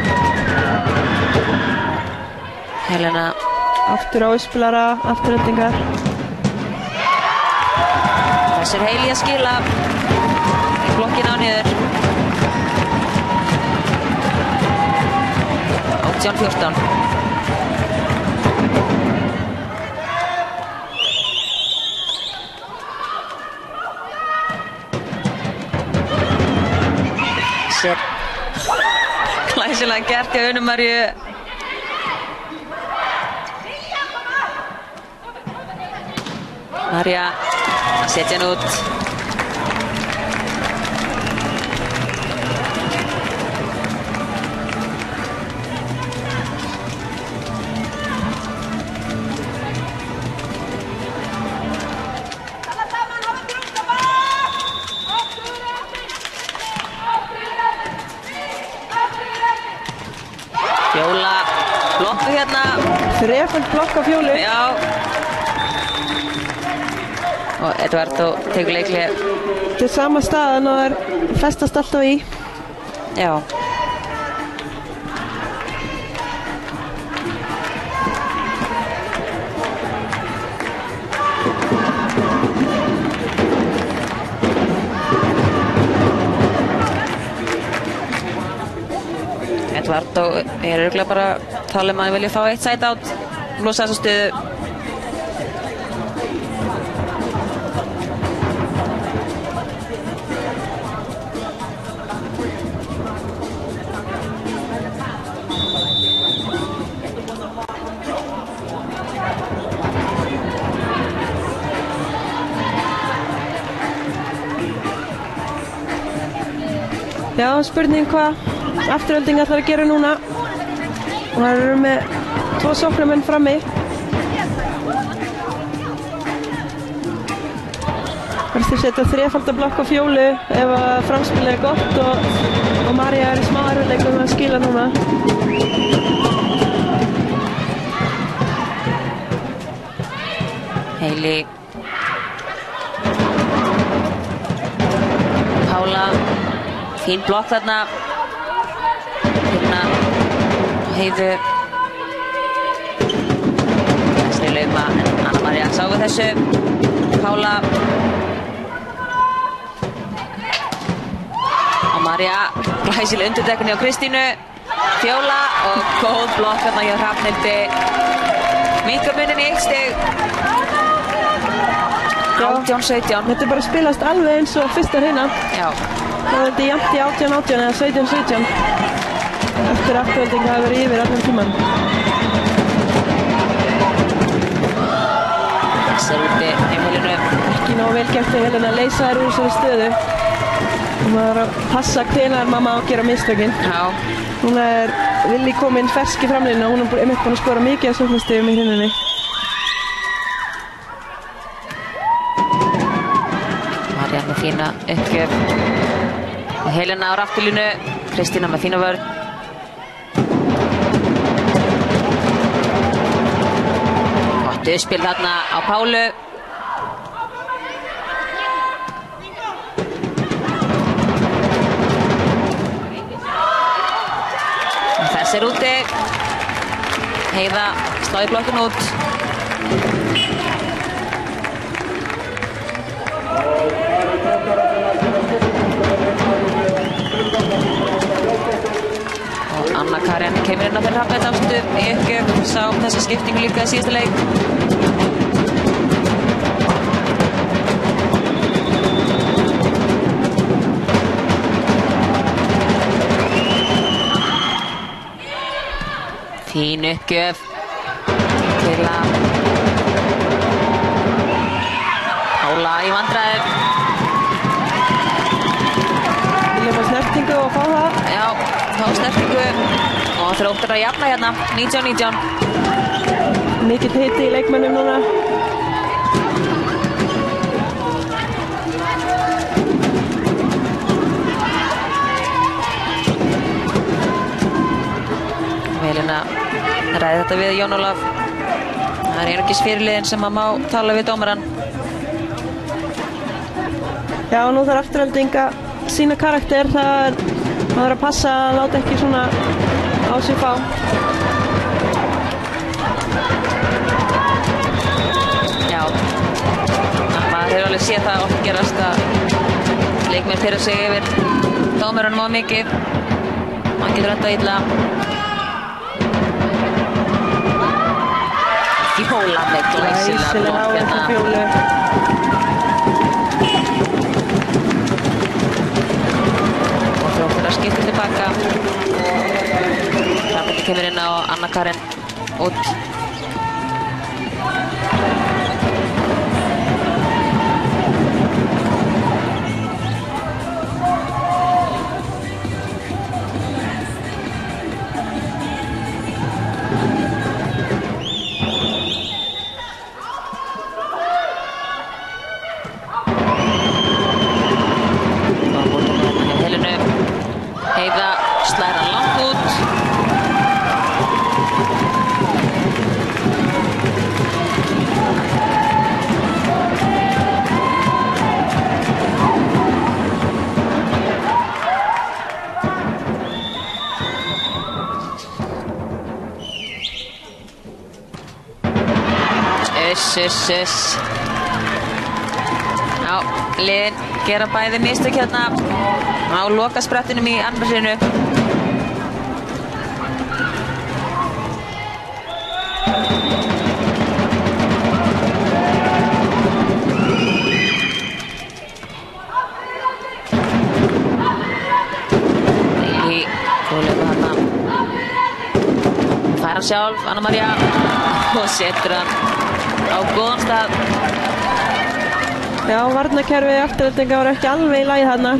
Helena. Aftur á uppspilara, afturhendingar. Þessi er Heili að skila. Blokkin á niður. 18-14. Sér glæsilega gert hjá Unu Maríu. María að setja hann út. Fjóla blokku hérna. Þreföld blokk á Fjólu. Já. og Eduardo tekur leikli. Þetta sama staðan og þær festast alltaf í. Já. Eduardo örugglega bara að tala að hann vilja fá eitt side out, losa þessa stöðu. Já, spurning hvað Afturölding ætlar að gera núna. Og það eru með 2 sóknarmenn frammi. Verður setja 3-falda blokk á Fjólu ef að framspilið er gott og María er í smá erfiðleikum að skila núna. Hailey. Pála. Fín blokk þarna. Heiðu. Þessi lauma en Anna María sá við þessu. Pála. Og María glæsileg undirtekninni á Kristínu. Fjóla og góð blokk þarna hjá Hrafnhildi. Minnka munin í 1 stig. 18-17. Þetta er bara að spilast alveg eins og fyrsta hreina. Já. Það er þetta jafnt í 18-18 eða 17-17. Eftir Afturölding hafi verið yfir allan tíman. Þessar úti Helenu. Ekki nógu vel gert hjá Helenu að leysa þær úr þessari stöðu. Og maður að passa hvenær mamma á að gera mistökin. Já. Núna er Villi kominn fersk í framlínu og hún er einmitt búin að skora mikið af sóknarstigum í Hrenunni. María með fína uppgjöf. Og Helena á afturlínu. Kristína með fína vörn. Uppspil þarna á Pálu. Þess er úti. Heiða sláði blokkinn út. Og Anna Karin kemur inn á þeirra Hrafnhildi í uppgjöf. Sá þessa skiptingu líka í síðasta leik. Fín uppgjöf til að Pála í vandræðum. Vilja fá snertingu og fá það. Já, fá snertingu og Þróttur að jafna hérna, 19-19. Mikill hiti í leikmönnum núna. Helena ræði þetta við Jón Ólaf. Það er einungis fyrirliðin sem að má tala við dómarann. Já, nú þarf Afturölding að sýna karakter. Það er að passa að láta ekki svona á sig fá. Já, maður hefur alveg séð það oft gerast að leikmenn fyrir sig yfir dómaranum á mikið. Maður getur enda illa. Fjóla með glæsilega blokk hérna. Fjólu. Og Þróttur að skipta tilbaka. Hrafnhildi kemur inn á Anna Karin út. Heiða slær hann langt út. Uss. Já, liðin gera bæði mistök hérna á lokasprettinum í annars hreinu. Í góðleika þarna. Fær hann sjálf, Anna María, og setur hann á góðan stað. Já, varnarkerfi Aftureldinga var ekki alveg í lagi þarna.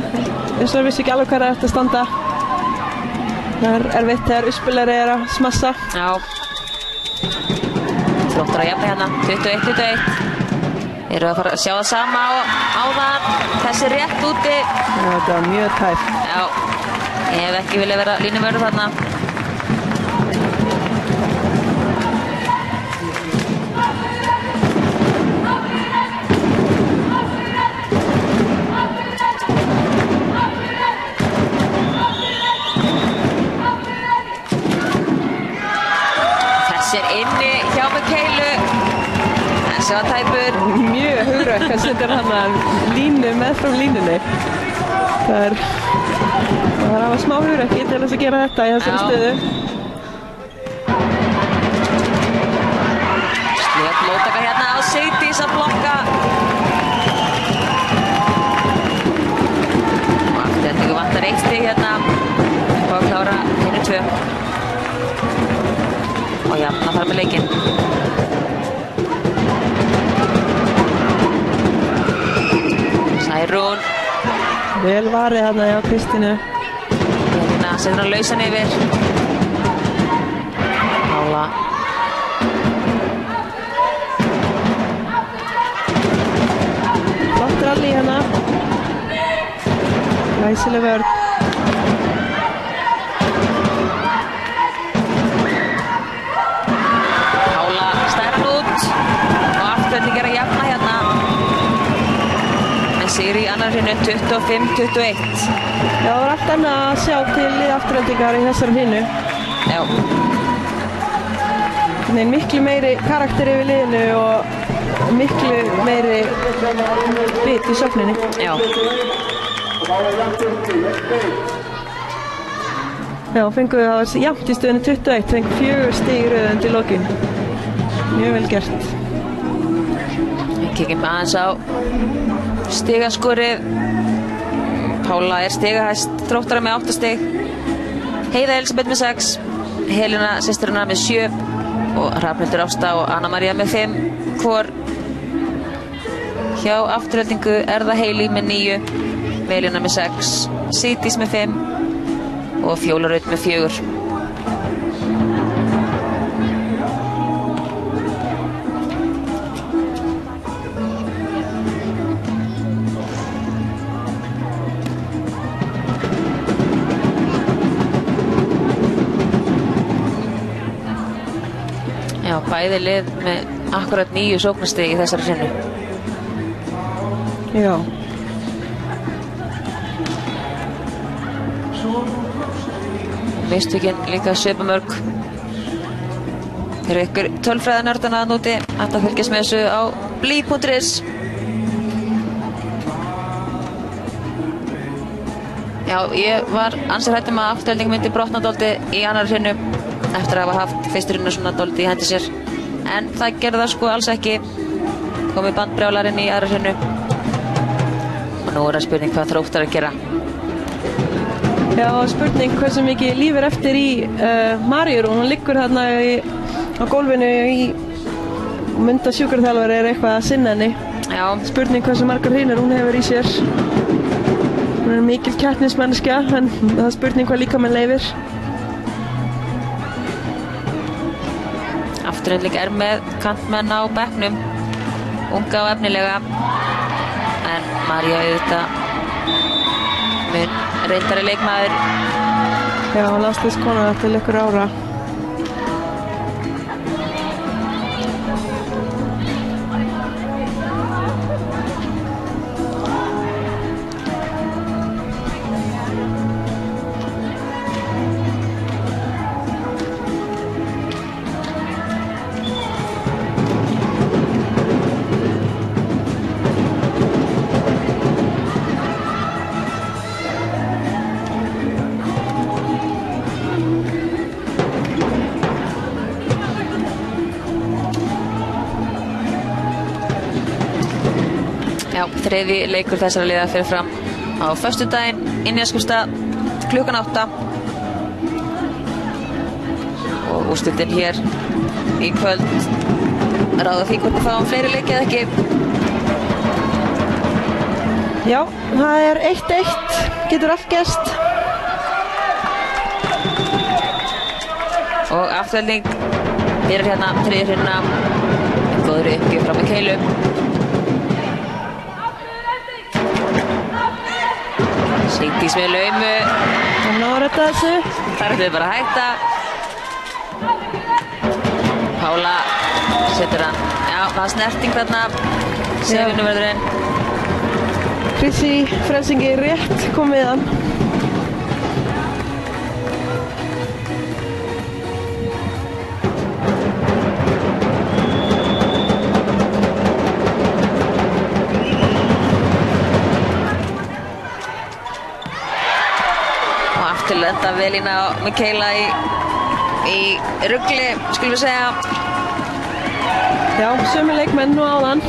Eins og vissi ekki alveg hvað það eftir að standa. Það er erfitt þegar uppspilari er að smassa. Já. Flottur að jafna hérna, 21-21. Eru að fara að sjá það sama áðan. Þessi rétt úti. Já, þetta var mjög tæft. Já, ég hef ekki viljað vera línumörður þarna. Þessi er inni hjá Mikailu. Þessi var tæpur. Mjög hugrakk að setja hann að línu meðfram línunni. Það var að hafa smá hugrakki til þess að gera þetta í þessari stöðu. Slöp móttaka hérna á Sigdís að blokka. Og Aftureldingu vantar 1 stig hérna. Og að klára hinu 2. Og jafna þar með leikinn. Særún. Vel varið hérna hjá Kristínu. Hérna setur hann lausan yfir. Pála. Flott rally hérna. Glæsileg vörn. Pála stærn út. Og Afturelding er að jafna hérna. Sigur í annar hreinu 25-21. Já, það var allt annað að sjá til Aftureldingar í þessari hreinu. Já. Það er miklu meiri karakter yfir liðinu og miklu meiri bit í sókninni. Já. Já, fengu það var jafnt í stöðunni 21, fengu 4 stig í röð undir lokin. Mjög vel gert. Kíkjum aðeins á stigaskorið. Pála er stigahæst Þróttara með 8 stig. Heiða Elisabeth með 6. Helena systurina með 7. Og Hrafnhildur Ásta og Anna María með 5 hvor. Hjá Aftureldingu er það Heili með 9. Velina með 6. Sigdís með 5. Og Fjóla Rut með 4. Já, bæði lið með akkurat 9 sóknarstig í þessari hreinu. Já. Mistökin líka svipamörg. Þeir eru ykkur tölfræðinördana að núti. Hægt að fylgjast með þessu á bli.is. Já, ég var ansi hrædd að Afturelding myndi brotna dálítið í annar hreinu eftir að hafa haft fyrsturinn svona dálítið í hendi sér. En það gerði það sko alls ekki. Komið bandbrjálarinn í aðra hreinu. Og nú er það spurning hvað Þróttar að gera. Já, spurning hversu mikið líf er eftir í Maríu. Hún liggur þarna á gólfinu og mynda sjúkraþjálfari er eitthvað að sinna henni. Já. Spurning hversu margar hreinar hún hefur í sér. Hún er mikil keppnismanneskja en það er spurning hvað líkaminn leyfir. Afturelding er með kantmenn á bekknum. Unga og efnilega. En María auðvitað mun reyndari leikmaður. Já, landsliðskona til ykkur ára. Þriði leikur þessara liða fyrir fram á föstudaginn inn í Neskaupstað klukkan 8 og úrslitin hér í kvöld ráða því hvort við fáum fleiri leiki eða ekki. Já, það er 1-1, getur allt gerst. Og afturhelding byrjar hérna þriðju hrinna, góður uppgjöf frá Mikaelu. Sigdís með laumu. Það náður þetta þessu. Þar ættum við bara að hætta. Pála setur hann. Já, það er snerting þarna. Sefinumverðurinn. Krissi Frelsingi rétt kom við hann. Til enda Velína og Mikaela í rugli, skulum við segja. Já, sömu leikmenn nú áðan.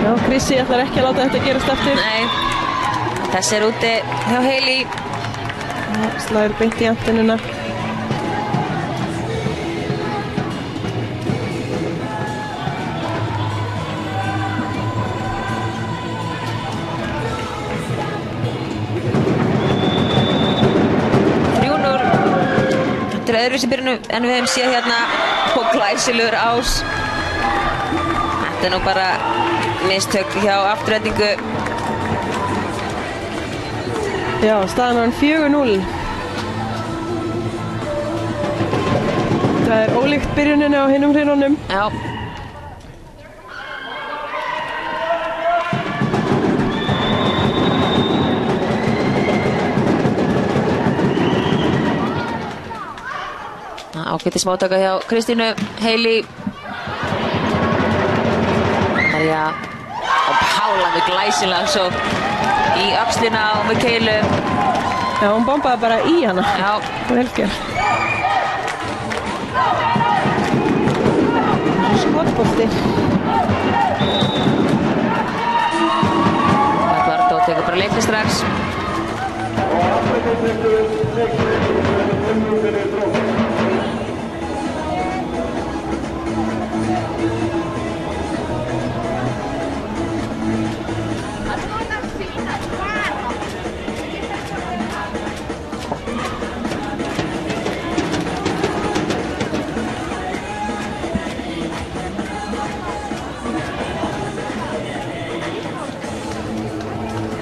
Já, Krissi ætlar ekki að láta þetta gerast aftur. Nei, þessi er úti hjá Hailey. Slæður beint í antennuna. Þetta er öðruvísi byrjun en við hefum séð hérna og glæsilegur ás. Þetta er nú bara mistök hjá afturhendingu. Já, staðan var 4-0. Það er ólíkt byrjuninni á hinum hrinunum. Já. Ágætis móttaka hjá Kristínu. Hailey. Marja og Pála með glæsilega svo í öxlina á Mikaelu. Já, hún bombaði bara í hana. Já. Vel gert. Skotbolti. Eduardo tekur bara leikni strax.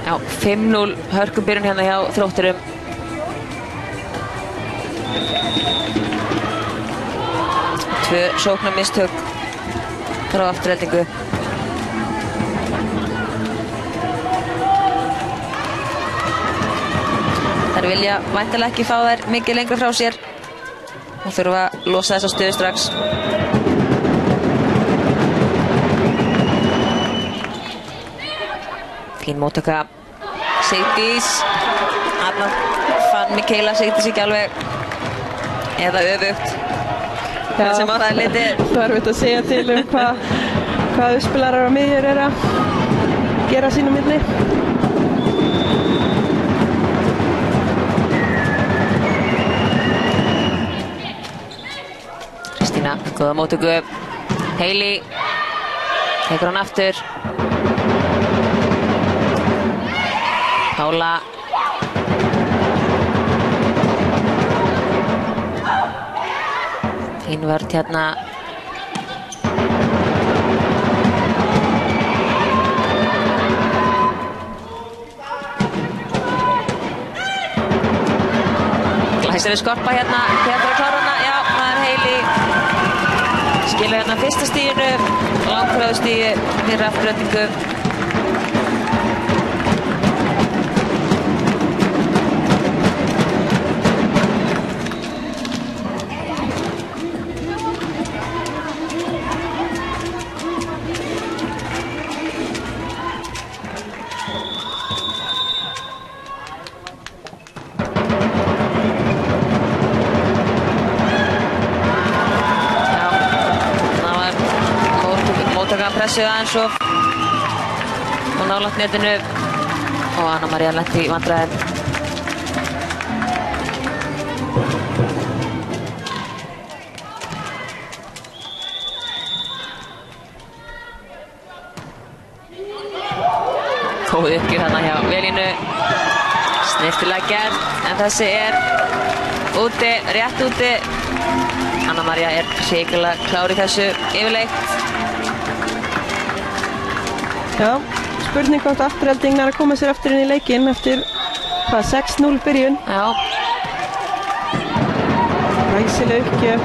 Já, 5-0 hörkubyrjun hérna hjá Þrótturum. Tvö sóknarmistök frá afturheldingu. Þær vilja væntanlega ekki fá þær mikið lengra frá sér og þurfa að losa þessa stöðu strax. Fín móttaka Sigdís. Þarna fann Mikaela Sigdís ekki alveg eða öfugt. Það sem á það er litið. Það er erfitt að segja til hvað uppspilarar og miðjur er að gera sín á milli. Kristína, góða móttöku. Hailey tekur hann aftur. Pála. Fín vörn hérna. Glæsileg skorpa hérna. Petra klárar hana. Já, það er Hailey. Skilur hérna fyrsta stíginu. Langfröðu stígi fyrir afturhendingu. pressuð aðeins og nálægt netinu og Anna María lenti í vandræðum. Góð uppgjör þarna hjá Velínu, snyrtilega gert, en þessi úti, rétt úti. Anna María hrikalega klár í þessu yfirleitt. Já, spurning hvort Afturelding að koma sér aftur inn í leikinn eftir 6-0 byrjun. Já. Ræsileg uppgjöf.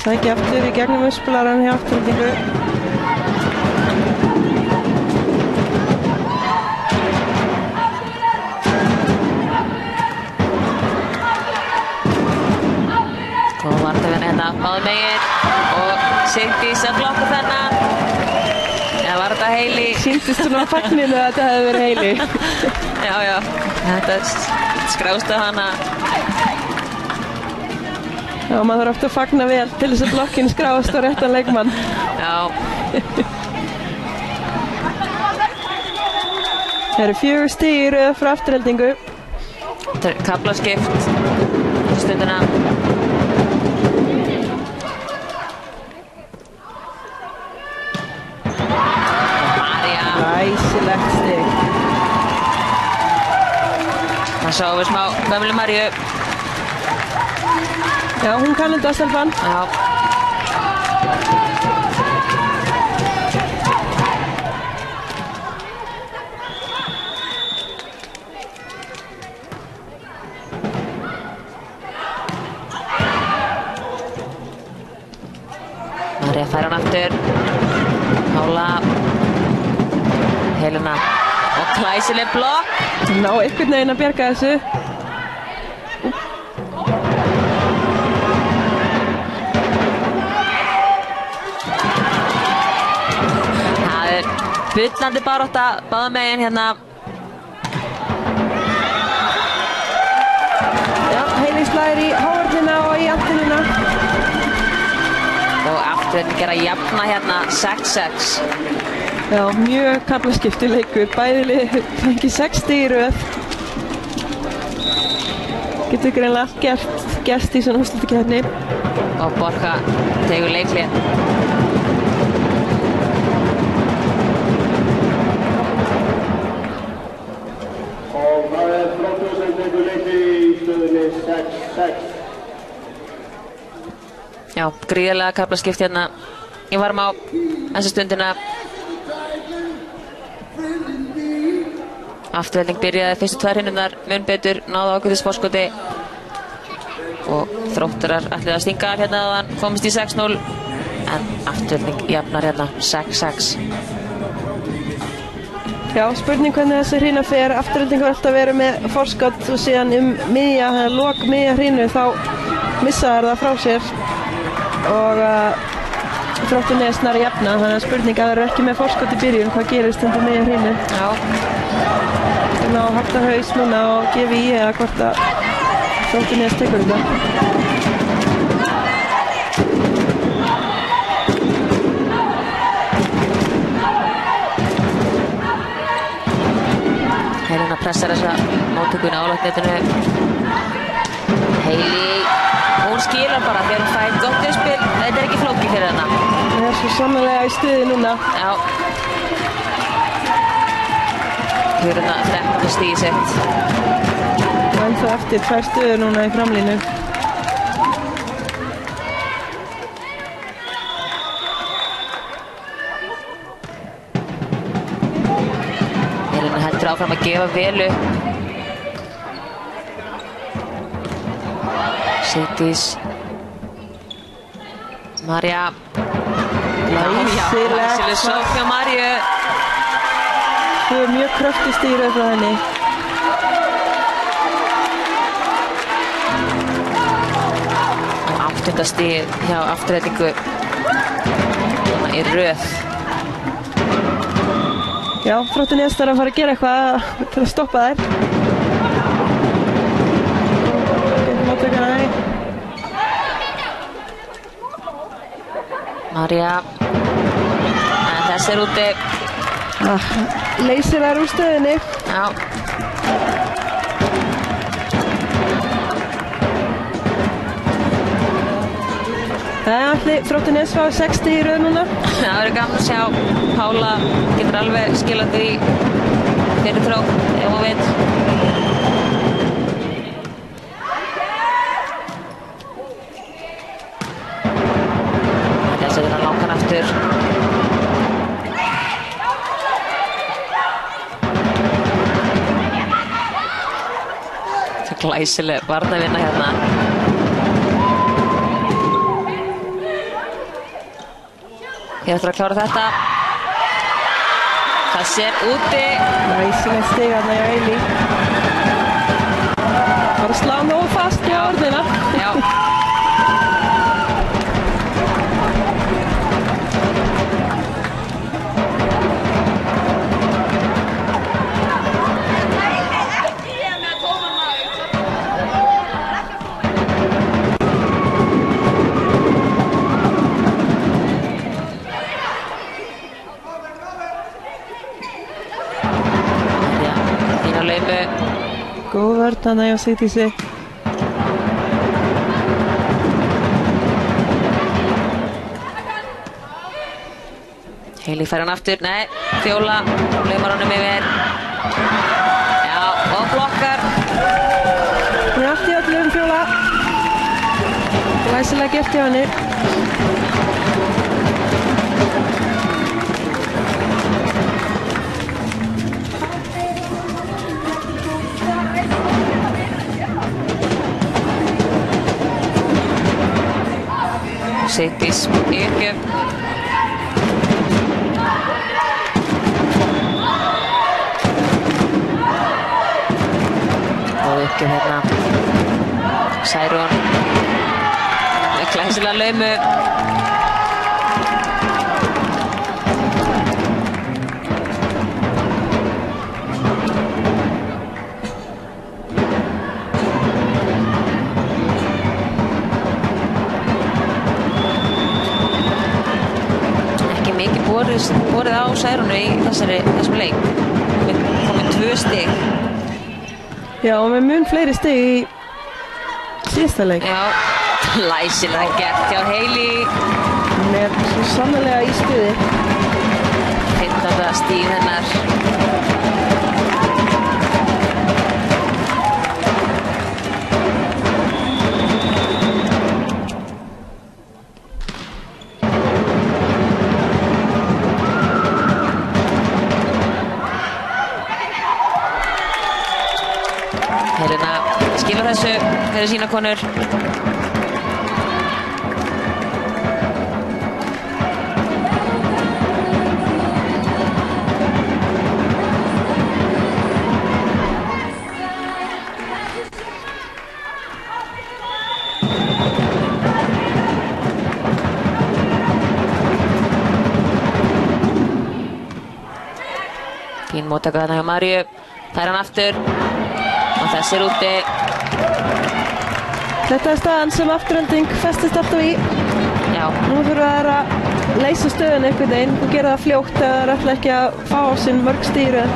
Sækja aftur í gegnum uppspalaran hjá Aftureldingu. Góð vartafinn hérna báðum megin og Sigdís að blokka þennan. Eða var þetta Heili? Sýndist svona á fagninu að þetta hefði verið Heili. Já, þetta skrást að hana. Já, maður þarf oft að fagna vel til þess að blokkin skrást á réttan leikmann. Já. Það eru 4 stig í röð frá Aftureldingu. Þetta kaflaskipt stundina. Ræsilegt stig. Það sáum við smá gömlu Maríu. Já, hún kann þetta Stelpan. Já. María fær hann aftur. Pála. Helena og glæsileg blokk. Ná einhvern veginn að bjarga þessu. Það bullandi barátta báðum megin hérna. Já, Heili slær í hávörnina og í aftununa. Og Afturelding að jafna hérna 6-6. Já, mjög kaflaskipti leikur. Bæði lið fengið 6 stig í röð. Getur greinilega allt gerst í svona úrslitakeppni. Og Borga tegur leikli. Og það Þróttur sem tekur leikli í stöðunni 6-6. Já, gríðarlega kaflaskipt hérna. Ég var á þessa stundina. Afturelding byrjaði fyrstu 2 hrinurnar mun betur, náðu ákveðið spórskoti og Þróttarar ætluðu að stinga af hérna áðan, komist í 6-0 en Afturelding jafnar hérna 6-6. Já, spurning hvernig þessi hrina fer. Afturelding var alltaf verið með forskot og síðan lok miðja hrinu þá missa það frá sér og Þróttur Nesnar jafna, þannig að spurning að það eru ekki með forskot í byrjun, hvað gerist undir miðja hrinu. Já. Ná halda haus núna og gefa í eða hvort að Þróttur Nes tekur þetta. Helena pressar þessa móttöku nálægt netinu. Heili, hún skilar bara þegar hún fær gott uppspil. Þetta ekki flókið fyrir hana. Það svo sannarlega í stuði núna. Já. Hérna 13 stíð sitt. Og ennþá eftir 2 stöður núna í framlínu. Helena heldur áfram að gefa vel upp. Sigdís. María. Glæsileg sókn hjá Maríu. Þú er mjög kröftig stýrið frá henni. Og 8. stig hjá Aftureldingu í röð. Já, Þróttur Nes þarf að fara að gera eitthvað til að stoppa þær. Getum áttökana þær. María. En þessi úti. Leysir þær úr stöðinni. Já. Það er allir Þróttur Nesvá 60 í röð núna. Það verður gaman að sjá. Pála getur alveg skilað því fyrir Þrótt ef hún vill. Það setur hann langan aftur. Það er glæsileg varnarvinna hérna. Ég ætla að klára þetta. Það sér úti. Glæsilegt stig þarna hjá Hailey. Bara slá nógu fast í orðina. Já. Góð vörn þarna hjá Sigdísi. Hailey fær hann aftur. Nei, Fjóla laumar honum yfir. Já, og blokkar. Hún er allt í öllum Fjóla. Glæsilega gert hjá henni. Sigdís í uppgjöf. Og uppgjöf hérna. Særún með glæsilega laumu. Borið á Særúnu í þessum leik. Komið 2 stig. Já, og með mun fleiri stig í síðasta leik. Já, glæsilega gert hjá Hailey. Hún er svo sannarlega í stuði. 15. stig hennar. Helena skilar þessu fyrir sína konur. Fín móttaka þarna hjá Maríu. Fær hann aftur. Og þessi er úti. Þetta er staðan sem Afturelding festist alltaf í. Já. Nú þurfa þær að leysa stöðun einhvern veginn og gera það fljótt eða þær ætla ekki að fá á sinn mörg stýru.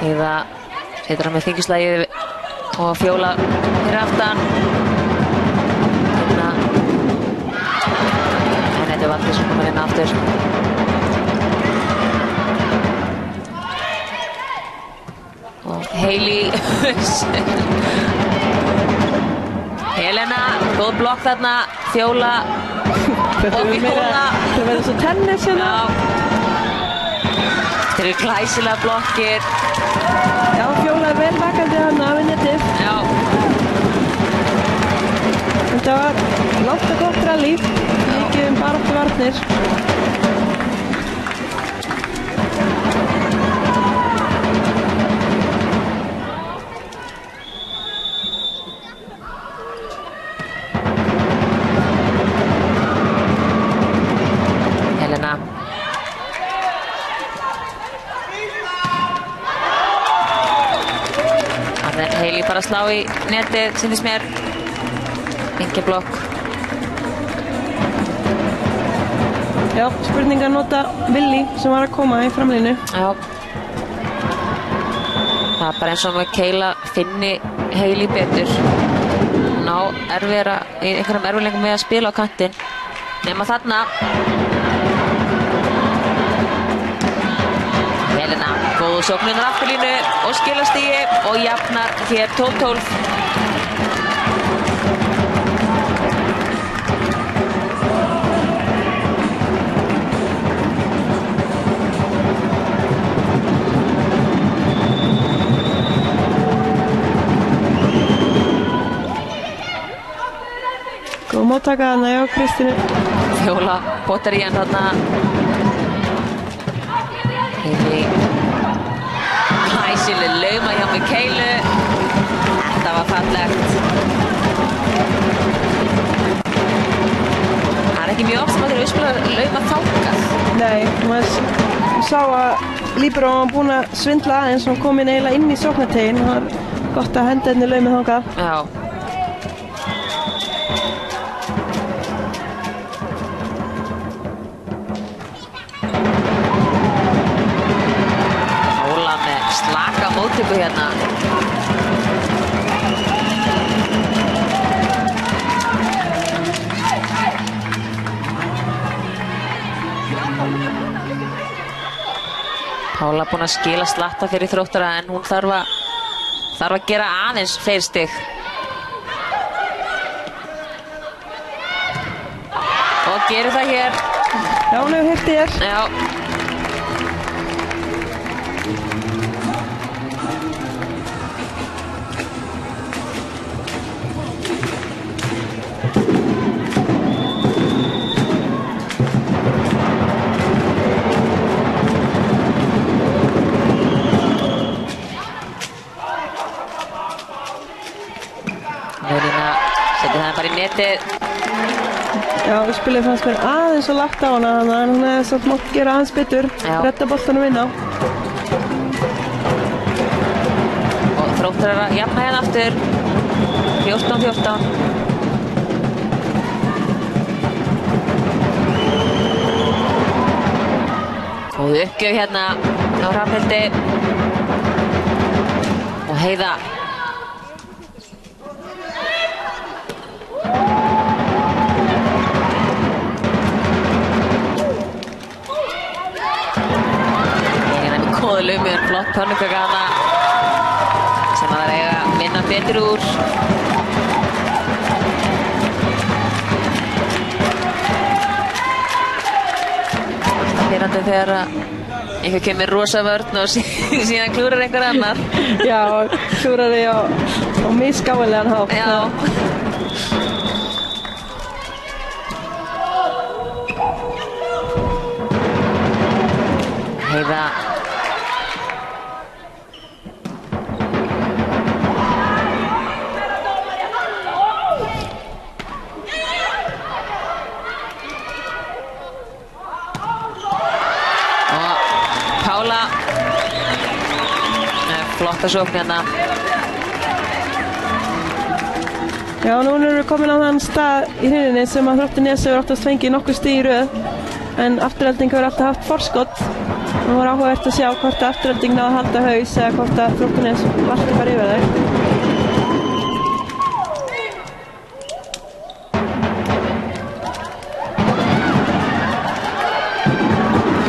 Heiða setur hann með þingislægið og Fjóla fyrir aftan. Hérna. En þetta er Valdís sem kommer inn aftur. Og Hailey. Helena, góð blokk þarna. Fjóla og Fjóla. Það verður svo tennis hérna. Þetta eru glæsilega blokkir. Já, Fjóla er vel vakandi hann af netið. Já. Þetta var langt og gott rally. Mikið baráttu varnir. en Hailey bara að slá í netið, sýndist mér. Engin blokk. Já, spurning að nota Willi sem var að koma í framlínu. Já. Það er bara eins og með Keila finni Hailey betur. Ná erfiðara í einhverjum erfiðleikum með að spila á kantinn. Nema þarna. Helena, góðu sóknir afturlínu og skilastígi og jafnar hér 12-12. Góð móttaka þarna, já, Kristínu. Fjóla potar í hann þarna. Hailey. Hæsileg lauma hjá með Keilu. Þetta var fallegt. Það er ekki mjög oft sem að þeir eru spila lauma þangað. Nei, maður sá að Líbró var búin að svindla aðeins og kom eiginlega inn í sóknartegin. Það var gott að henda henni laumið þangað. Já. Slaka móttöku hérna. Pála búin að skila slatta fyrir Þróttara en hún þarf að gera aðeins fleiri stig. Og gerir það hér. Já, hún hefur hirt hér. Já. Já, spilið fannst mér aðeins og lagt á hana, þannig að hún hefði svolítið mátt gera aðeins betur, redda boltanum inn á. Og Þróttur að jafna hérna aftur, 14-14. Góð uppgjöf hérna á Hrafnhildi og Heiða. Laumið flott pönnukaka hana sem að eiga að vinna betur úr. Alltaf pirrandi þegar einhver kemur rosa vörn og síðan klúrar einhver annar. Já, klúrar því á misgáðilegan hátt. Já. Heiða. Flotta sókn hérna. Já, nú erum við komin á þann stað í hrinninni sem að Þróttur hefur oftast fengið nokkur stig í röð en Afturelding hefur alltaf haft forskott. Það var áhugavert að sjá hvort Afturelding náði að halda haus eða hvort að Þróttur valdi bara yfir þau.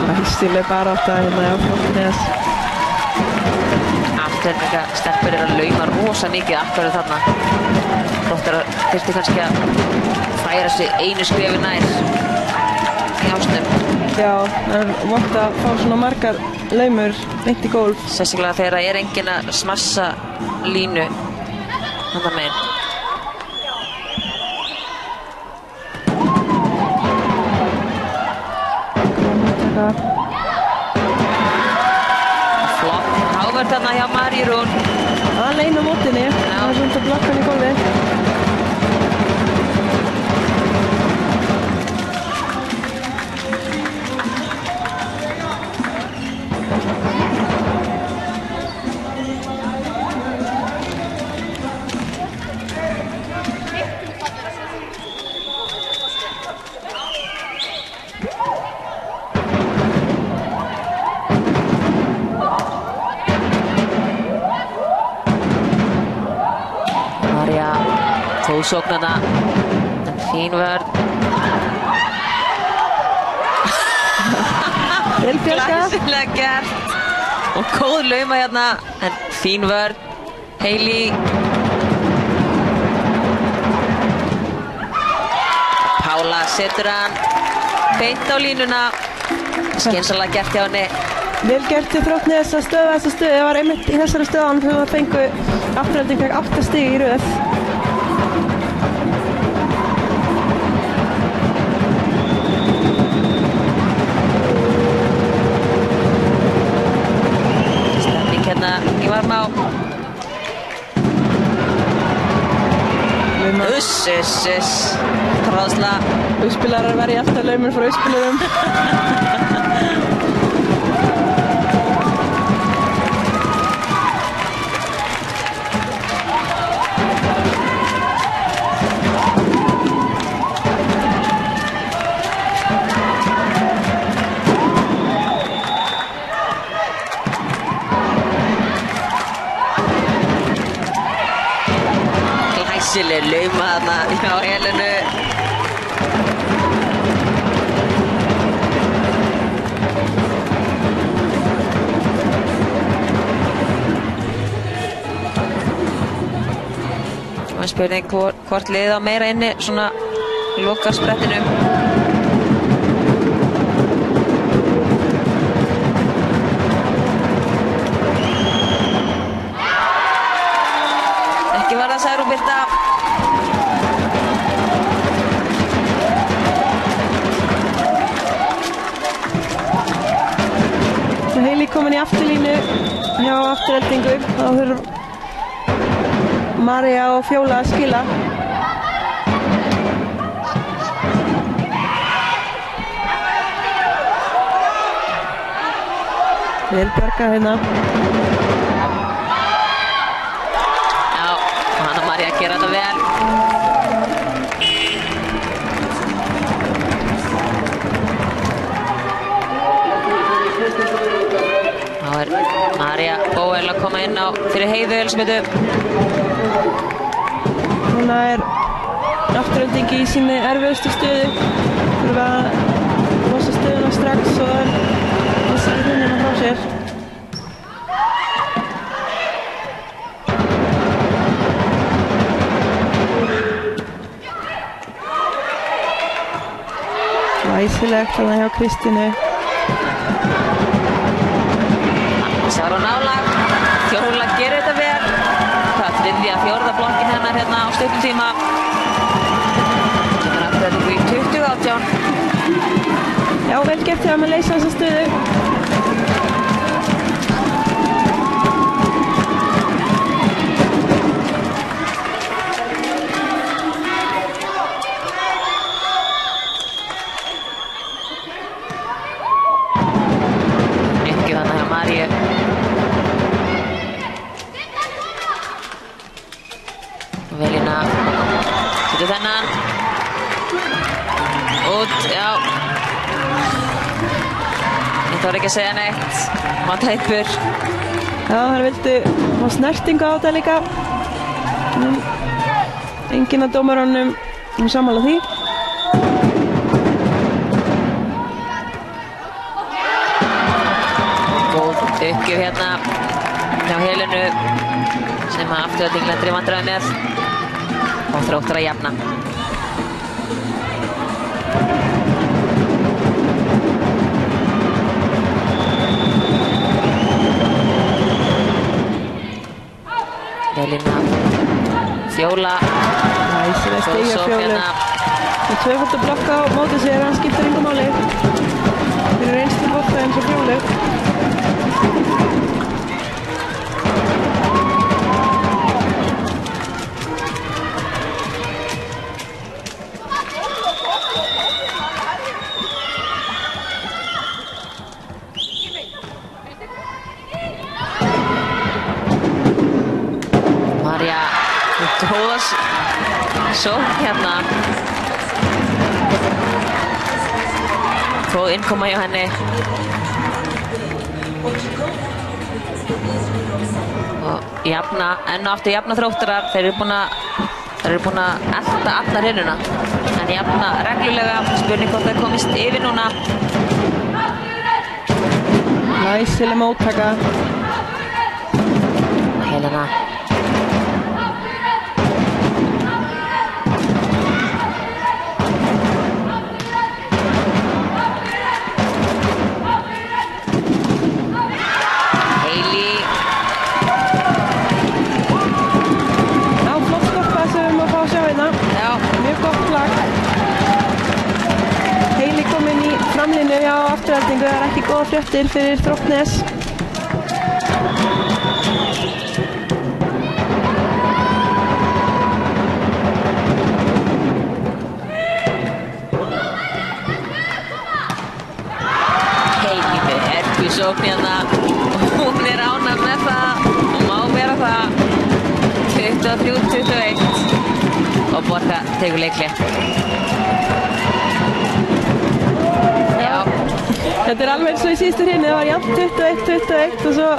Ræstileg bara átt að hérna á Þróttur. Stelpur að lauma rosa mikið akkurat þarna. Þróttur þurfti kannski að færa sig einu skrefi nær í ásnum. Já, það er vont að fá svona margar laumur beint í gólf. Sérstaklega þegar það er enginn að smassa línu þarna megin. Þarna hjá Maríu Rún. Alein á mótinni. Það er svona blokkan í gólfi. Góð sókn þarna. En fín vörn. Vel bjargað. Glæsilega gert. Og góð lauma hérna. En fín vörn. Hailey. Pála setur hann beint á línuna. Skynsamlega gert hjá henni. Vel gert til Þróttur þessa stöðu. Það var einmitt í þessari stöðan þegar það fengu Afturelding fekk 8 stig í röð. Stemning hérna í Varmá. Uss. Tráðsla. Úspilarar verði alltaf laumur frá úspilarum. Glæsileg lauma þarna hjá Helenu. Og spurning hvort liðið á meira inni svona lokasprettinum. Ekki var það Særún Birta. Hailey komin í afturlínu hjá Aftureldingu. Þá þurfum María og Fjóla að skila. Vel bjargað hérna. Já, og Hanna María gera þetta vel. Þá María Bóel að koma inn á fyrir Heiðu Elísabetu. Núna Aftureldingi í sinni erfiðustu stöðu. Þurfa að losa stöðuna strax og það missar húnina frá sér. Glæsilegt þarna hjá Kristínu. Sjáru nálag. Fjóla gerir þetta vel. Það þriðja fjórða blokkin hennar hérna á stuttum tíma. Kemur Aftureldingu í 20-18. Já, vel gert hjá að leysa þessa stöðu. Ekki þarna hjá Maríu. Velina setur þennan út, já. Ég þarf ekki að segja neitt. Maður teipur. Já, þær vildu fá snertingu á þetta líka. Enginn af dómarunum sammála því. Góð uppgjöf hérna hjá Helenu sem að Afturelding lendir í vandræðum með og Þróttur að jafna. Velina Fjóla. Glæsilegt stig hjá Fjólu. hérna. Með tvöfaldur blokk á móti sér, hann skiptir engu máli. Fyrir reynslu bolta eins og Fjólu. María góða sókn hérna. Góð innkoma hjá henni. Og jafna, enn og aftur jafna Þróttarar. Þeir eru búin að Það eru búin að elta alla hrinuna en jafna reglulega. Spurning hvort það komist yfir núna. Glæsileg móttaka. Helena. Framlínu hjá Aftureldingu, það ekki góða fréttir fyrir Þróttnes. Heili með herkusókn hérna. Hún ánægð með það og má vera það. 23-21 og Borga tekur leikhlé. Þetta alveg eins og í síðustu hrinni, það var jafnt 21-21 og svo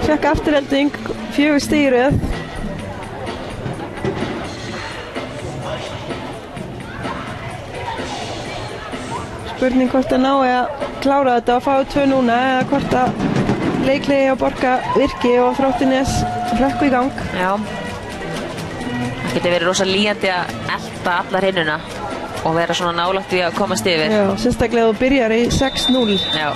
fekk Afturelding 4 stig í röð. Spurning hvort að nái að klára þetta og fá 2 núna eða hvort að leiklegi á Borga virki og Þróttunes hrökku í gang. Já. Það getur verið rosa líjandi að elta alla hrinnuna og vera svona nálægt við að komast yfir. Já, sérstaklega þú byrjar í 6-0. Já.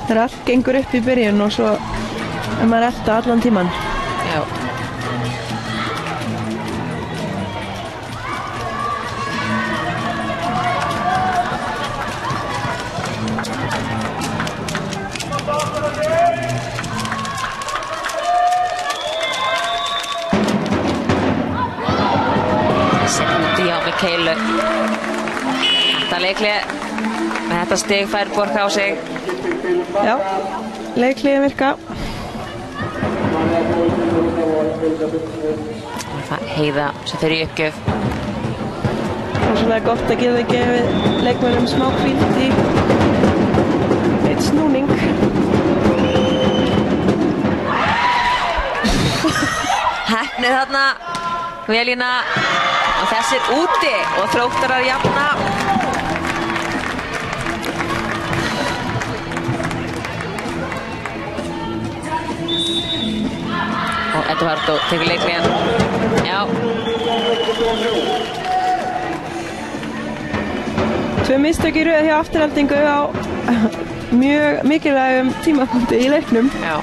Þegar allt gengur upp í byrjun og svo er maður elta allan tíman. Já. Keilu. Þetta leiklið með þetta stig fær Borga á sig. Já, leikliðin virka. Heiða sem fyrir í uppgjöf. Rosalega gott að geta gefið leikmönnum smá hvíld í eitt snúning. Heppnið þarna, Velína. Og þessir úti og Þróttarar jafna. Og Eduardo tekur leikliðan. Já. 2 mistök í röð hjá Aftureldingu á mjög mikilvægum tímapunkti í leiknum. Já.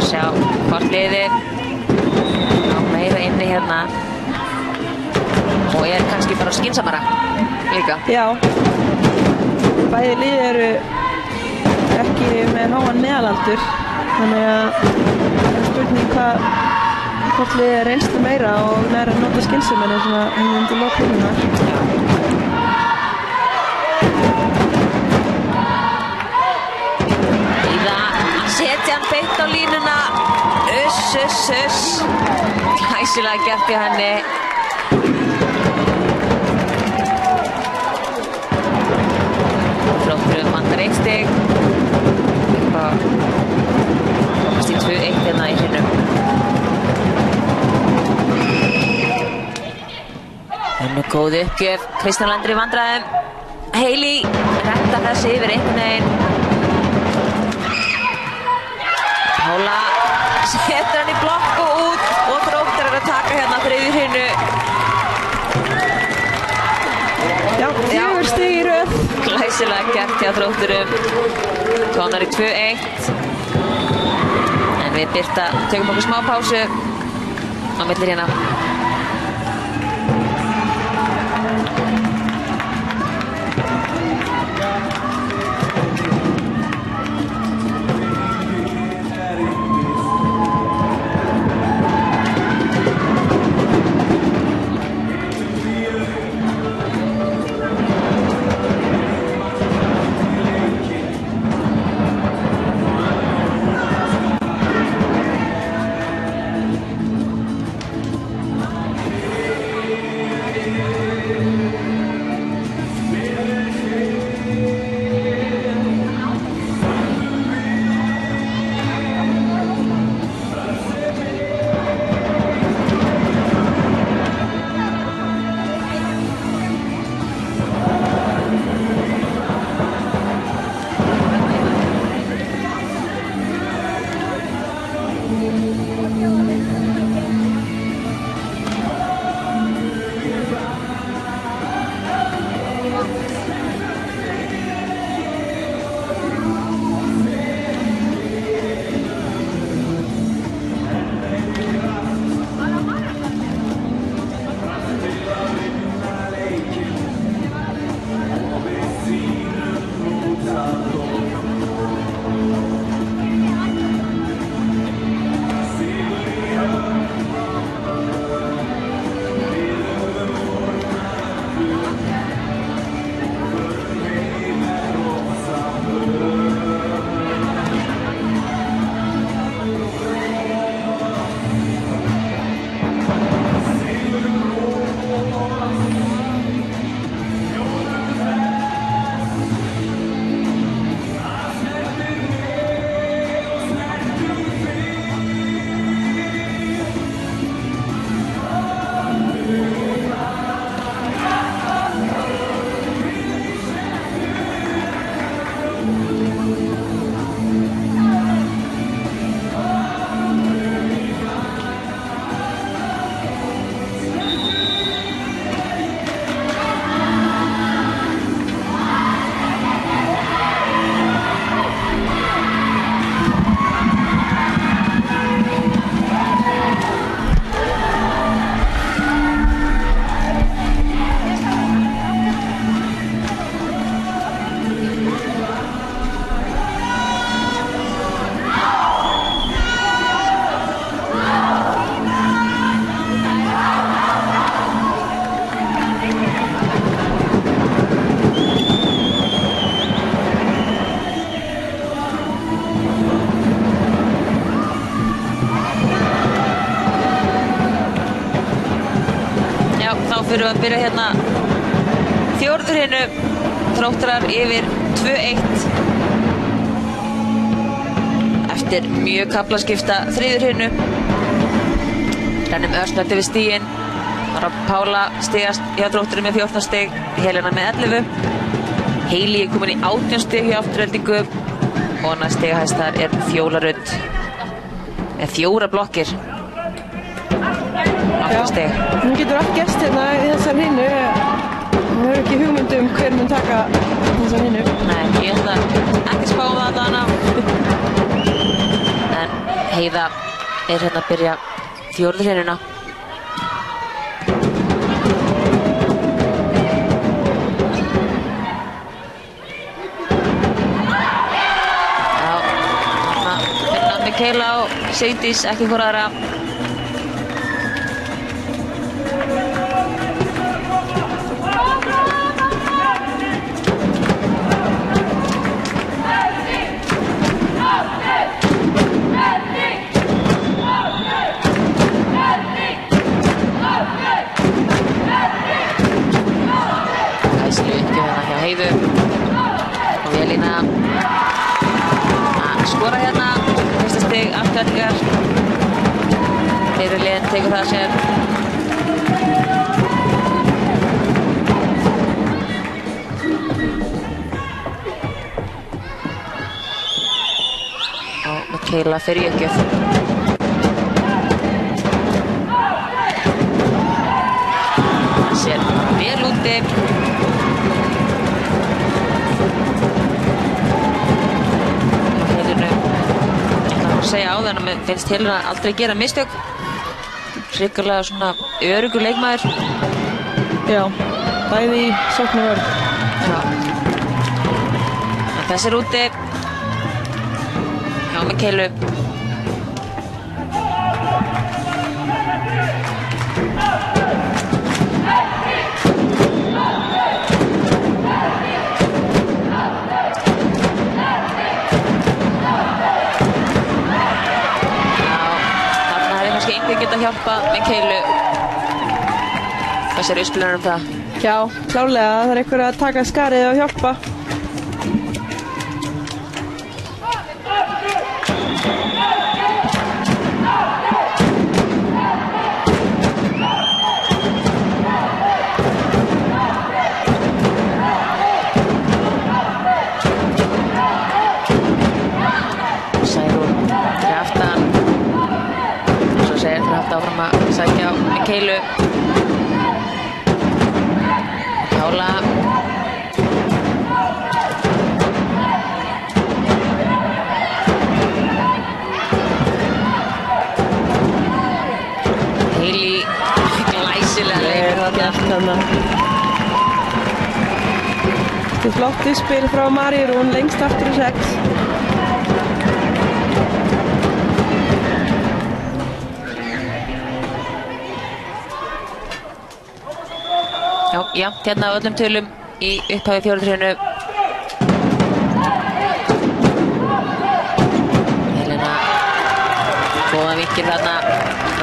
Sjá hvort liðið á meira inni hérna og kannski bara skynsamara líka. Já, bæði lið eru ekki með háan meðalaldur þannig að það er spurning hvort lið er reynslu meira og næra að nota skynsamari svona undir loklunar. Setja hann beint á línuna. Glæsilega gert í henni. Flottur vantar 1 stig. Komast í 2-1 hérna í hrinum. Hennu góð uppgjöf. Kristján lendir í vandræðum. Heili retta þessi yfir einhvern veginn. Pála setur hann í blokk og út og Þróttar að taka hérna 3. hrinu. Já, 4 stig í röð. Glæsilega gert hjá Þrótturum. Konar í 2-1. En við Birta tökum okkur smá pásu á milli hérna. fyrir við að byrja hérna fjórðu hinu. Þróttarar yfir 2-1 eftir mjög kaflaskipta þriðju hinu. Rennum örsnöndi við stíginn. Þar að Pála stigast hjá Þrótturum með 14 stig, Helena með 11. Heili er komin í 18 stig hjá Aftureldingu og næst stigahæstar er Fjóla Rut með 4 blokkir. 8 stig. Hún getur allt gerst hérna í þessar hinu. Hún hefur ekki hugmynd hver mun taka þessar hinu. Nei, ég ætla ekki spá það hana. En Heiða er hérna að byrja fjórðu hinuna. Keila og Sigdís ekki hvort aðra. Gæslu uppgjöf hérna hjá Heiðu og Elína að skora hérna. Fyrsta stig Aftureldingar. Fyrir liðin tekur það sér. Og Mikaela fyrir uppgjöf. Það sér vel úti. Segja á þann að mér finnst Helena aldrei gera mistök. Hrikalega svona öruggur leikmaður. Já, bæði í sókn og vörn. Já. Þessi er úti. Hjá Mikaelu. Geta hjálpa Mikaelu. Hvað sér Ísbjörn það? Já, klárlega. Það er einhver að taka skarið og hjálpa. Særún til aftan. Segir til að áfram að sækja á Mikaelu. Pála. Heili glæsilega leikur þarna. Þetta er flott uppspil frá Maríu lengst aftur í 6. Já, hérna á öllum tölum í upphafi fjórðu hinu. Helena góða vinkil þarna,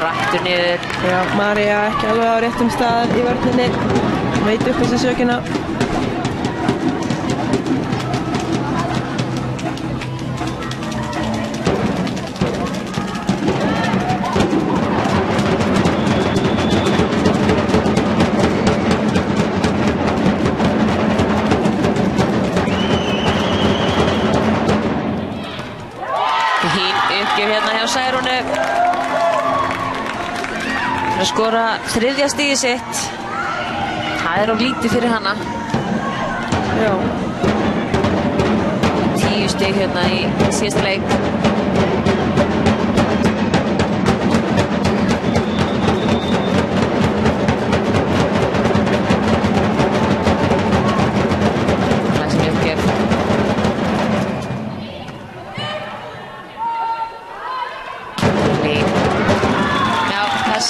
rættur niður. Já, María ekki alveg á réttum stað í vörninni. Veit upp þessi sökina. Særúnu að skora þriðja stigið sitt. Það er of lítið fyrir hana. Já. 10 stig hérna í síðasta leik.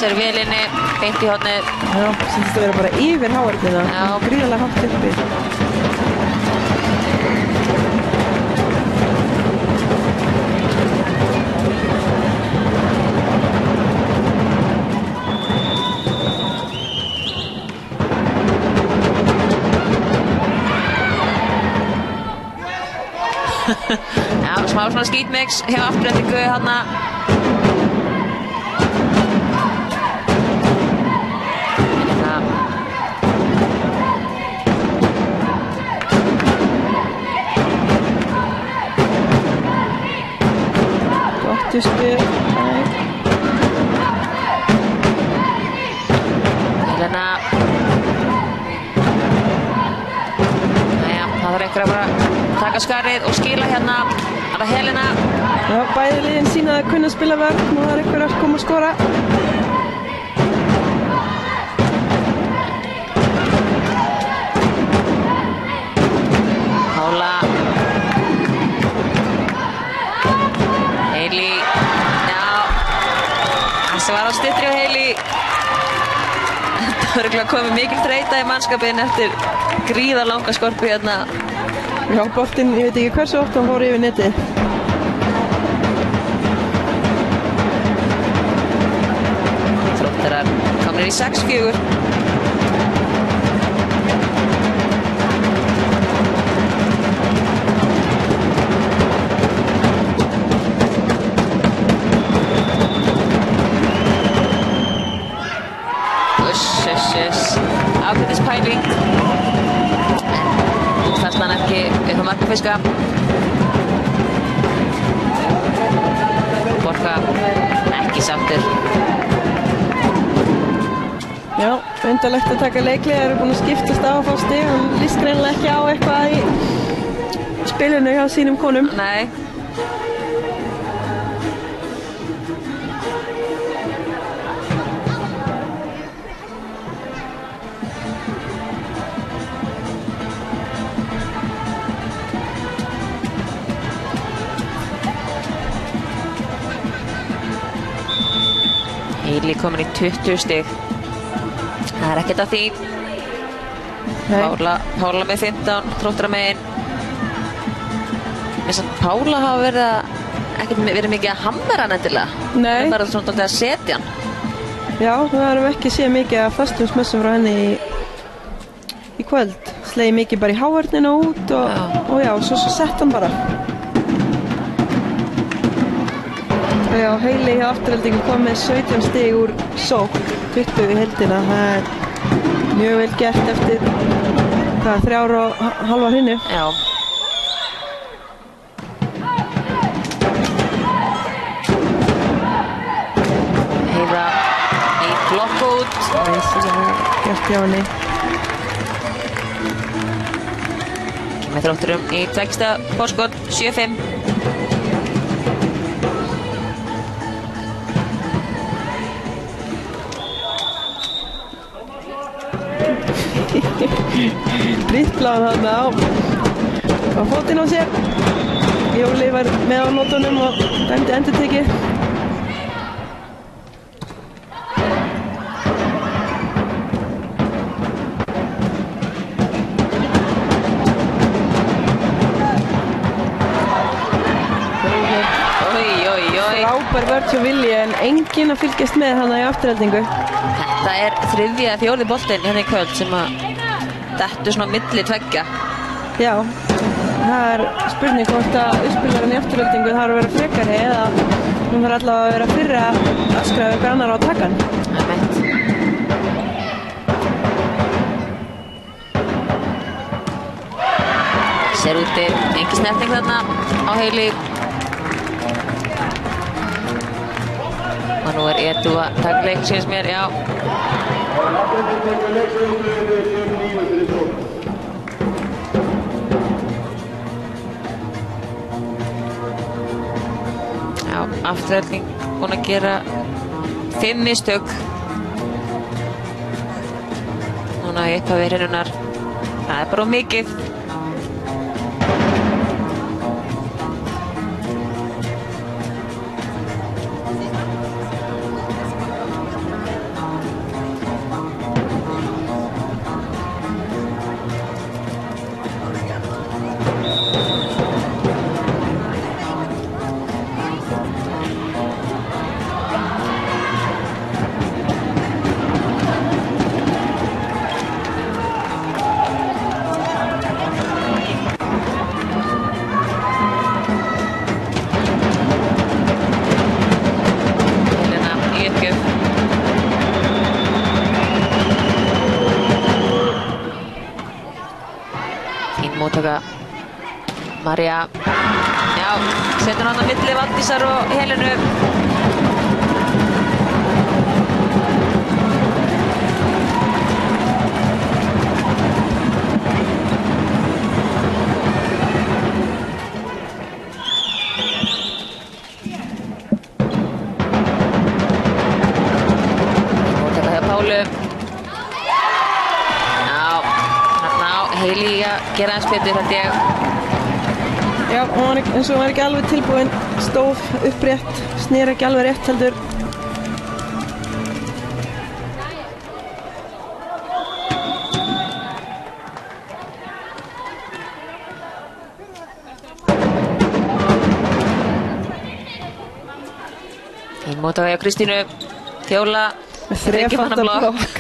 Er velinni, beint í hornið. Já, sem þetta verður bara yfir háarnina. Já. Gríðarlega hátt uppi. Já, smá svona skítmix hjá Aftureldingu þarna. Gott spil. Helena. Jæja, það þarf einhver að bara taka skarið og skila hérna. Það er Helena. Já, bæði liðin sína að kunna spila vörn og það er einhver að koma að skora. Pála. Heili. Já. Þessi var á styttri og Heili. Það var komið mikil þreyta í mannskapin eftir gríðarlanga skorpu hérna. Já, boltinn, ég veit ekki hversu oft hann fór yfir netið. Þróttarar komnir í 6-4. Afgreiðispæling. En fæst hann ekki upp á markafiska. Borga ekki sáttur. Já, undarlegt að taka leikli, það eru búin að skiptast á að fá stig. Hann líst greinilega ekki á eitthvað í spilinu hjá sínum konum. Nei. Heili komin í 20 stig. Það er ekkert að því. Pála með 15, Þróttarar megin. Mér finnst að Pála hafa ekkert verið mikið að hamra hann endilega. Nei. Það er bara svona dálítið að setja hann. Já, við erum ekki séð mikið að föstum smössum frá henni í kvöld. Slegið mikið bara í hávörnina út og já, svo sett hann bara. Já, Heili hjá Aftureldingu kom með 17 stig úr sókn, 20 í heildina. Það er mjög vel gert eftir 3,5 hrinnu. Já. Heiða í blokk út. Gert hjá henni. Með Þróttarum í 2. fórskot, 7-5. Brýttbláðan þarna á fótinn á sér. Jóli var með á nótunum og dæmdi endurtekið. Frábær vörn hjá Vilji en enginn að fylgjast með hana í Aftureldingu. Þetta er 3. eða 4. boltinn hérna í kvöld sem að dettur svona milli tveggja. Já, það er spurning hvort að uppspilarinn í Aftureldingu þarf að vera frekari eða hún þarf allavega að vera fyrri að öskra ykkur annar á takkan. Það er meitt. Sér úti, engi snerting þarna á Heili. Og nú er Edu að taka leik, syns mér, já. Já, Afturelding búin að gera 5 mistök. Núna í upphafi hrinunnar. Það er bara mikið. María, já, setur hann á milli Valdísar og Helenu. Móttaka hjá Pálu. Já, hérna á Heili að gera eins betur, held ég. Já, eins og hún var ekki alveg tilbúin, stóð upprétt, snýr ekki alveg rétt heldur. Í móttaka hjá Kristínu, Fjóla, Þrefalda blokk.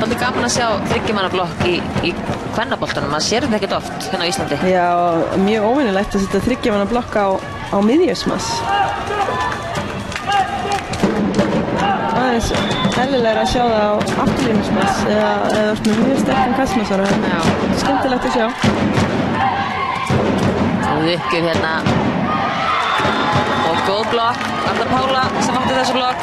Það er gaman að sjá þriggjumannablokk í kvennaboltanum, maður sér þetta ekkert oft hérna á Íslandi. Já, mjög óvenjulegt að setja þriggjumannablokk á miðjusmass. Aðeins eðlilegra að sjá það á afturlínusmass eða mjög sterkum kastmassara. Já. Skemmtilegt að sjá. Góð uppgjöf hérna og góð blokk, Arna Pála sem átti þessu blokk.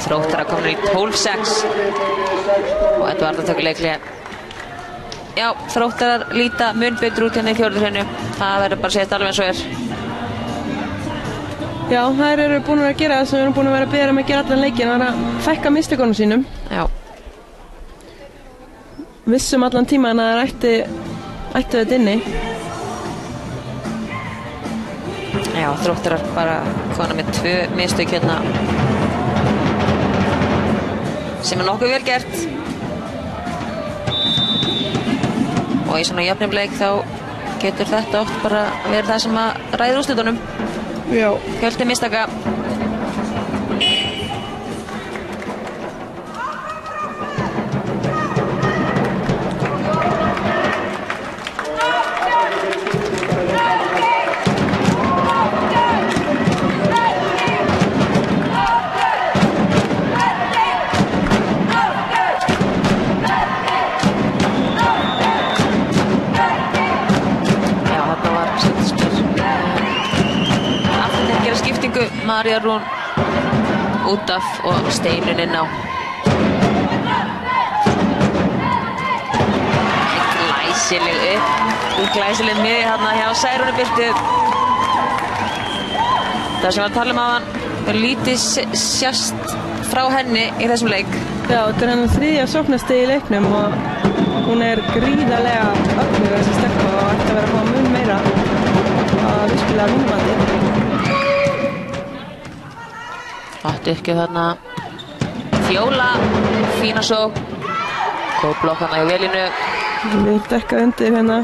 Þróttarar komin í 12-6 og Edvard að taka leikli. Já, Þróttarar líta mun betur út hérna í fjórðu hreinu. Það verður bara að segja þetta alveg eins og Já, þær eru búin að gera það sem við erum búin að vera að biðja um að gera allan leikinn, að fækka mistökunum sínum. Já. Vissum allan tíman að þær ættu þetta inni. Já, Þróttarar bara konar með 2 mistök hérna. Sem nokkuð vel gert. Og í svona jafnum leik þá getur þetta oft bara verið það sem að ræður úrslitunum. Já. Fjöldi mistaka. María Rún út af og Steinun inn á. Glæsileg miði hérna hjá Særúnu Birtu. Það sem við að tala um áðan er lítið sjást frá henni í þessum leik. Já, þetta er hennar 3. sóknarstigi í leiknum og hún er gríðarlega öflug þessi stelpa og ætti að vera að fá mun meira að virkilega vinnandi. Flott uppgjöf þarna. Fjóla, fína sókn. Góð blokk þarna í velinu. Við dekka undir hérna.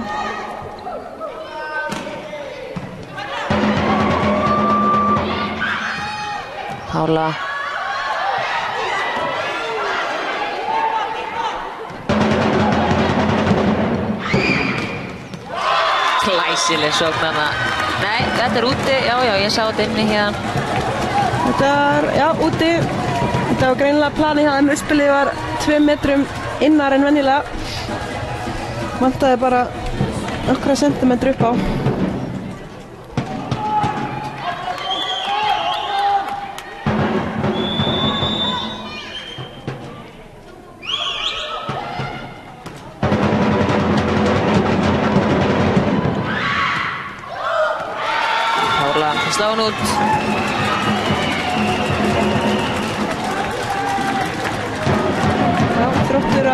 Pála. Glæsileg sókn þarna. Nei, þetta er úti. Já, ég sá þetta inni hérna. Þetta er, já, úti. Þetta var greinilega planið hjá þeim. Uppspilið var 2 metrum innar en venjulega. Vantaði bara nokkra sentimetri upp á. Pála slá hún út. Þróttur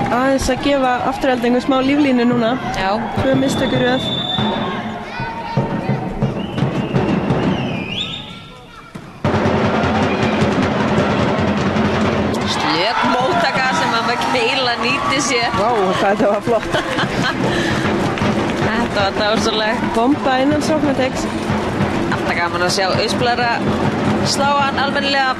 aðeins að gefa Aftureldingu smá líflínu núna. Já. 2 mistök í röð. Slök móttaka sem að maður kneila nýti sér. Vá, þetta var flott. Þetta var dásamlegt. Bomba innan sóknarteiks. Alltaf gaman að sjá Auðsblara slá hann almennilega.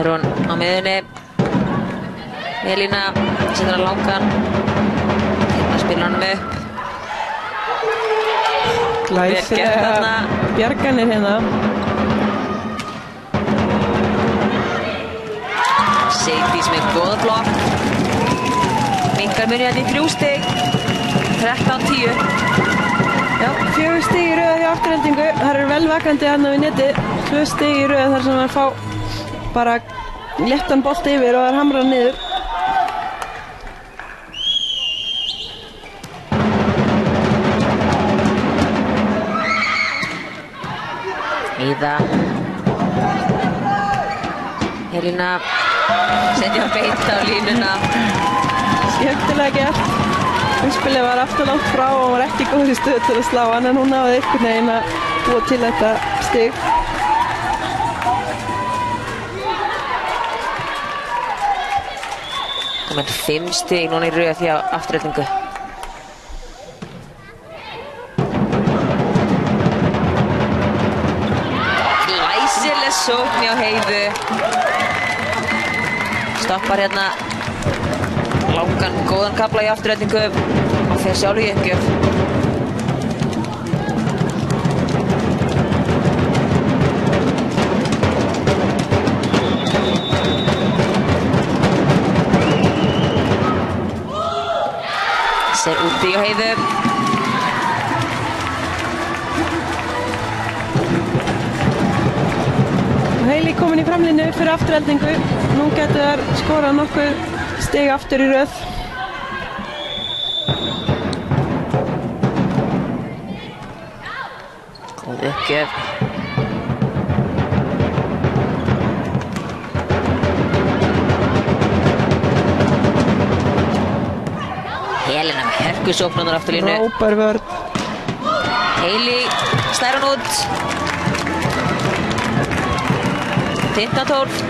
Særún á miðunni. Elína setur hann langan. Hérna spila hann upp. Glæsilega bjarganir hérna. Sigdís með góða blokk. Minkar munið hérna í 3 stig. 13-10. Já, 4 stig í röð hjá Aftureldingu. Það eru vel vakandi hérna við netið. 2 stig í röð þar sem það fá bara léttan bolt yfir og það hamrar niður. Íða. Elína setja beint á línuna. Skemmtilega gert. Umspilið var aftur langt frá og var ekki góð í stöðu til að slá hann, en hún náði einhvern veginn að búa til þetta stig. Komin 5 stig núna í röð hjá Aftureldingu. Glæsileg sókn hjá Heiðu. Stoppar hérna langan, góðan kafla í Aftureldingu og fer sjálf í uppgjöf. Ser úti á Heiðu. Heili komin í framlínu fyrir Aftureldingu. Nú getur þær skorað nokkuð stig aftur í röð. Góð uppgjöf. Helena með hörkusóknunar aftur línu. Frábær vörn. Heili slær hann út. 15-12.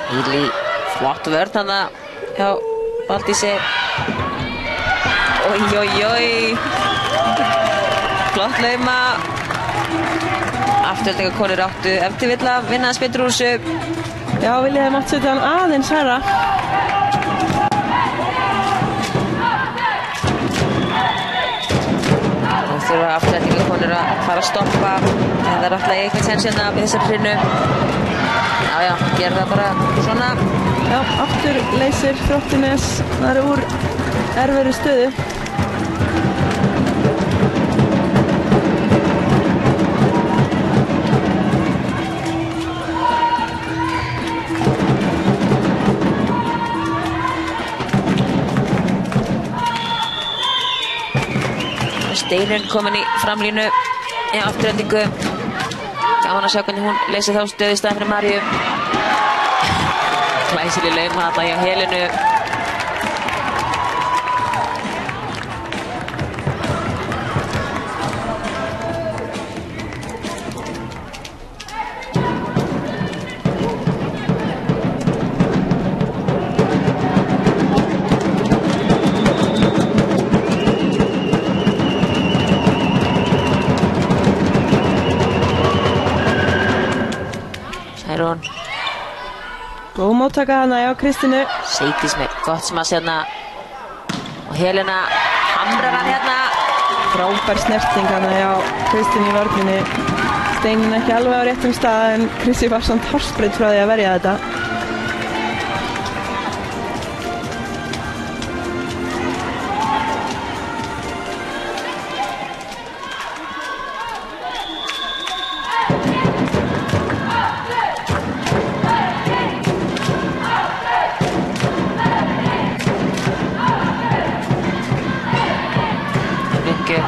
Heili flott vörn þarna hjá Valdísi. Oj. Flott lauma. Aftureldingu konur áttu ef til vill að vinna aðeins betur úr þessu. Já, viljið þið mátt setja hann aðeins hærra. Nú þurfa Aftureldingu konur að fara að stoppa. Það er alltaf eitthvað sens hérna við þessari hrinu. Já, gera það bara svona. Já, aftur leysir Þróttunes. Það eru úr erfiðri stöðu. Steinun komin í framlínu í Aftureldingu. Gaman að sjá hvernig hún leysir þá stöðu í staðinn fyrir Maríu. Glæsileg lauma þarna hjá Helenu. Særún. Góð móttaka hana hjá Kristínu. Sigdís með gott smass hérna. Og Helena hamrar hann hérna. Frábær snerting hana hjá Kristínu í vörninni. Steinin ekki alveg á réttum stað, en Krissi var samt hársbreytt frá því að verja þetta.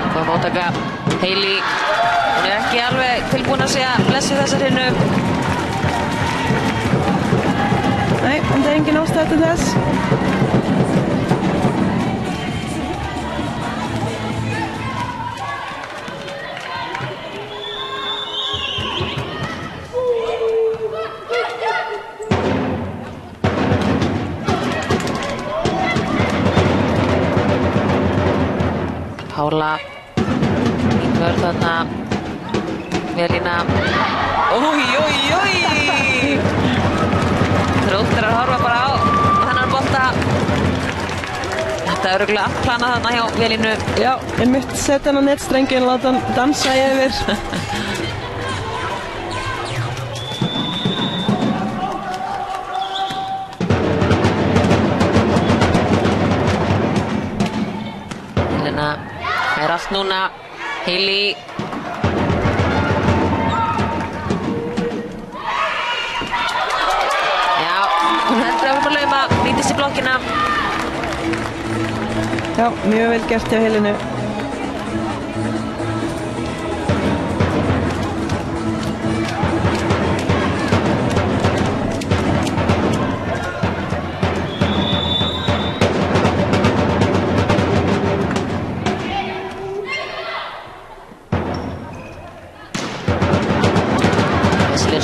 Góð móttaka. Heili, hún er ekki alveg tilbúin að segja blessu þessa hrinu. Nei, en það er engin ástæða til þess. Pála í vörð þarna. Velína. Új. Þróttarar horfa bara á hennar bolta. Þetta örugglega allt planað þarna hjá Velínu. Já, einmitt setja hann á netstrengin og láta hann dansa yfir. Helena er allt núna. Hailey. Já, hún heldur að lauma, nýtist í blokkina. Já, mjög vel gert hjá Helenu.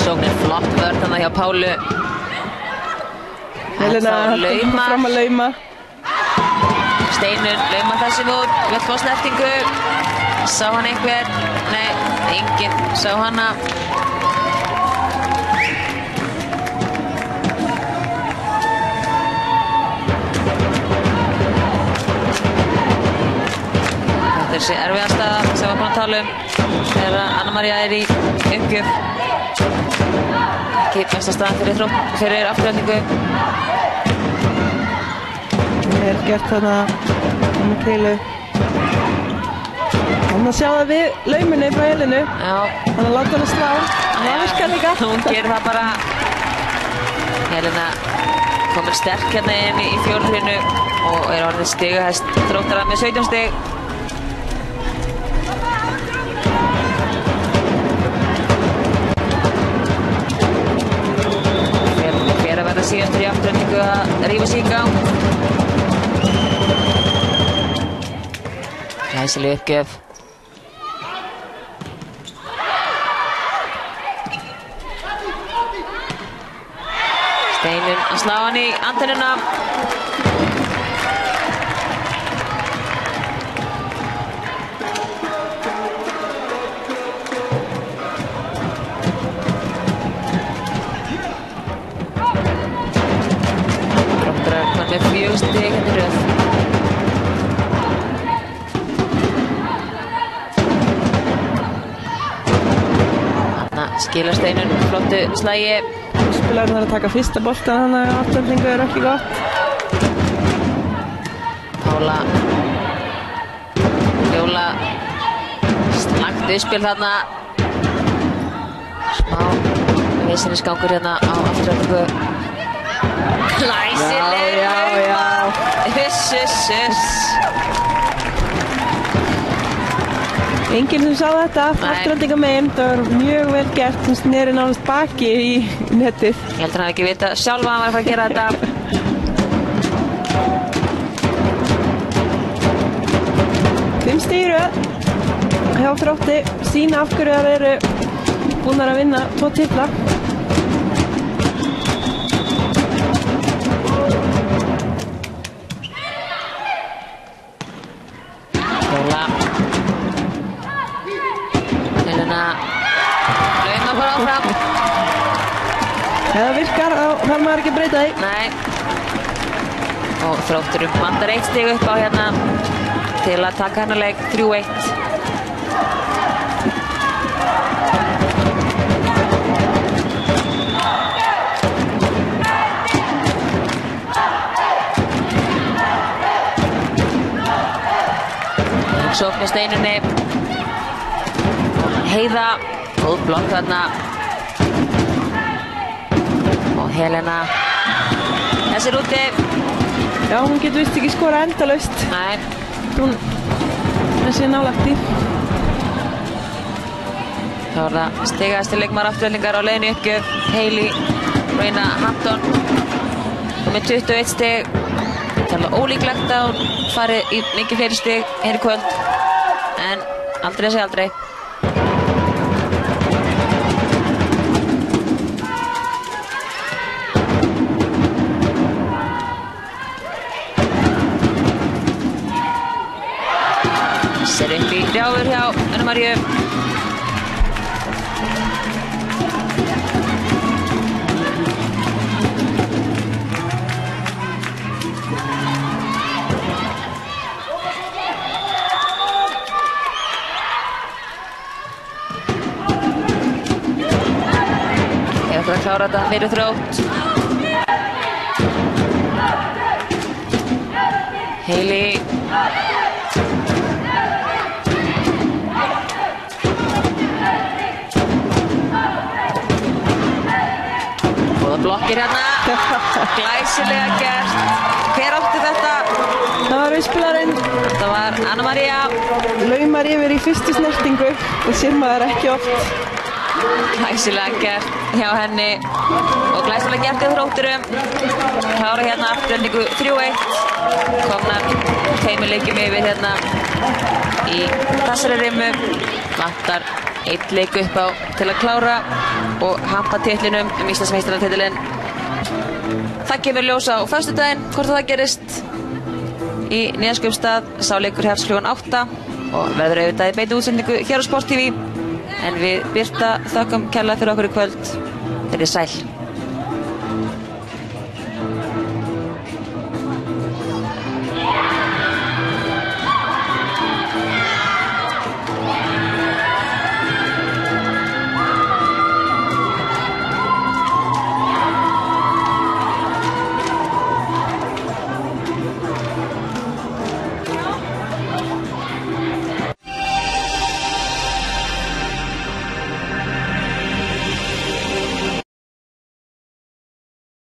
Sókn er flott vörð þarna hjá Pálu. Helena fram að lauma. Steinun lauma þessum úr, vill fá snertingu. Sá hann einhver? Nei, enginn sá hana. Þetta er þessi erfiðasta sem við búin að tala þegar Anna María er í uppgjöf. Ekki besta staðan fyrir afturhaldingu. Vel gert þarna með Keilu. Hann að sjá það við lauminu frá Helenu. Já. Hann að láta hann að slá. Það virkar líka. Hún gerir það bara. Helena komin sterk hérna inn í fjórðinu og er orðið stigahæst Þróttara með 17 stig. Hver að verða síðastur í afturhaldingu að rífa sig í gang. Glæsileg uppgjöf. Steinun að slá hann í antennuna. Þróttarar kom með 4 stig hérna í röð. Skilar Steinun flottu slagi. Spilarinn þarf að taka fyrsta boltan, hann að afturhaldingu er ekki gott. Pála Fjóla slagt uppspil þarna. Smá vesinnisgangur hérna á afturhaldingu. Glæsileg lauma. Huss. Enginn sem sá þetta, afturhaldinga megin, það var mjög vel gert, hún sneri nánast baki í netið. Ég heldur hann ekki vita sjálf að hann var að fara að gera þetta. Fimm stig í röð hjá Þrótti, sína af hverju þær eru búnar að vinna 2 titla. Lauma fór áfram. Ef það virkar, þá þarf maður ekki að breyta því. Nei. Og Þrótturum vantar 1 stig upp á hérna til að taka hennar leik 3-1. Sókn með Steinunni. Heiða, góð blokk þarna. Og Helena. Þessir úti. Já, hún getur vist ekki skora endalaust. Nei. Hún er sér nálægt í. Þá er það stigahæsti leikmaður afturhaldingar á leiðinni í uppgjöf. Hailey Reyna Hampton. Og með 21 stig. Það er alveg ólíklegt að hún fari í mikið fleiri stig hér í kvöld. En aldrei að segja aldrei. Missir upp í rjáfur hjá Önnu Maríu. Hefur að klára þetta fyrir Þrótt. Hailey. Góða blokkir hérna. Glæsilega gert. Hver átti þetta? Það var auðspilarinn. Þetta var Anna María. Laumar yfir í fyrstu snertingu. Það sér maður ekki oft. Glæsilega gert hjá henni og glæsilega gert hjá Þrótturum. Klára hérna afturhendingu 3-1. Komnar tveimur leikjum yfir hérna í þessari rimmu. Vantar einn leik upp á til að klára og hampa titlinum Íslandsmeistaratitilinn. Það kemur ljós á föstudaginn hvort það gerist í Neðaskaupstað. Sá leikur hefst klukkan 8 og verður auðvitað í beinni útsendingu hér á Sport TV. En við Birta þökkum kærlega fyrir okkur í kvöld. Verið sæl.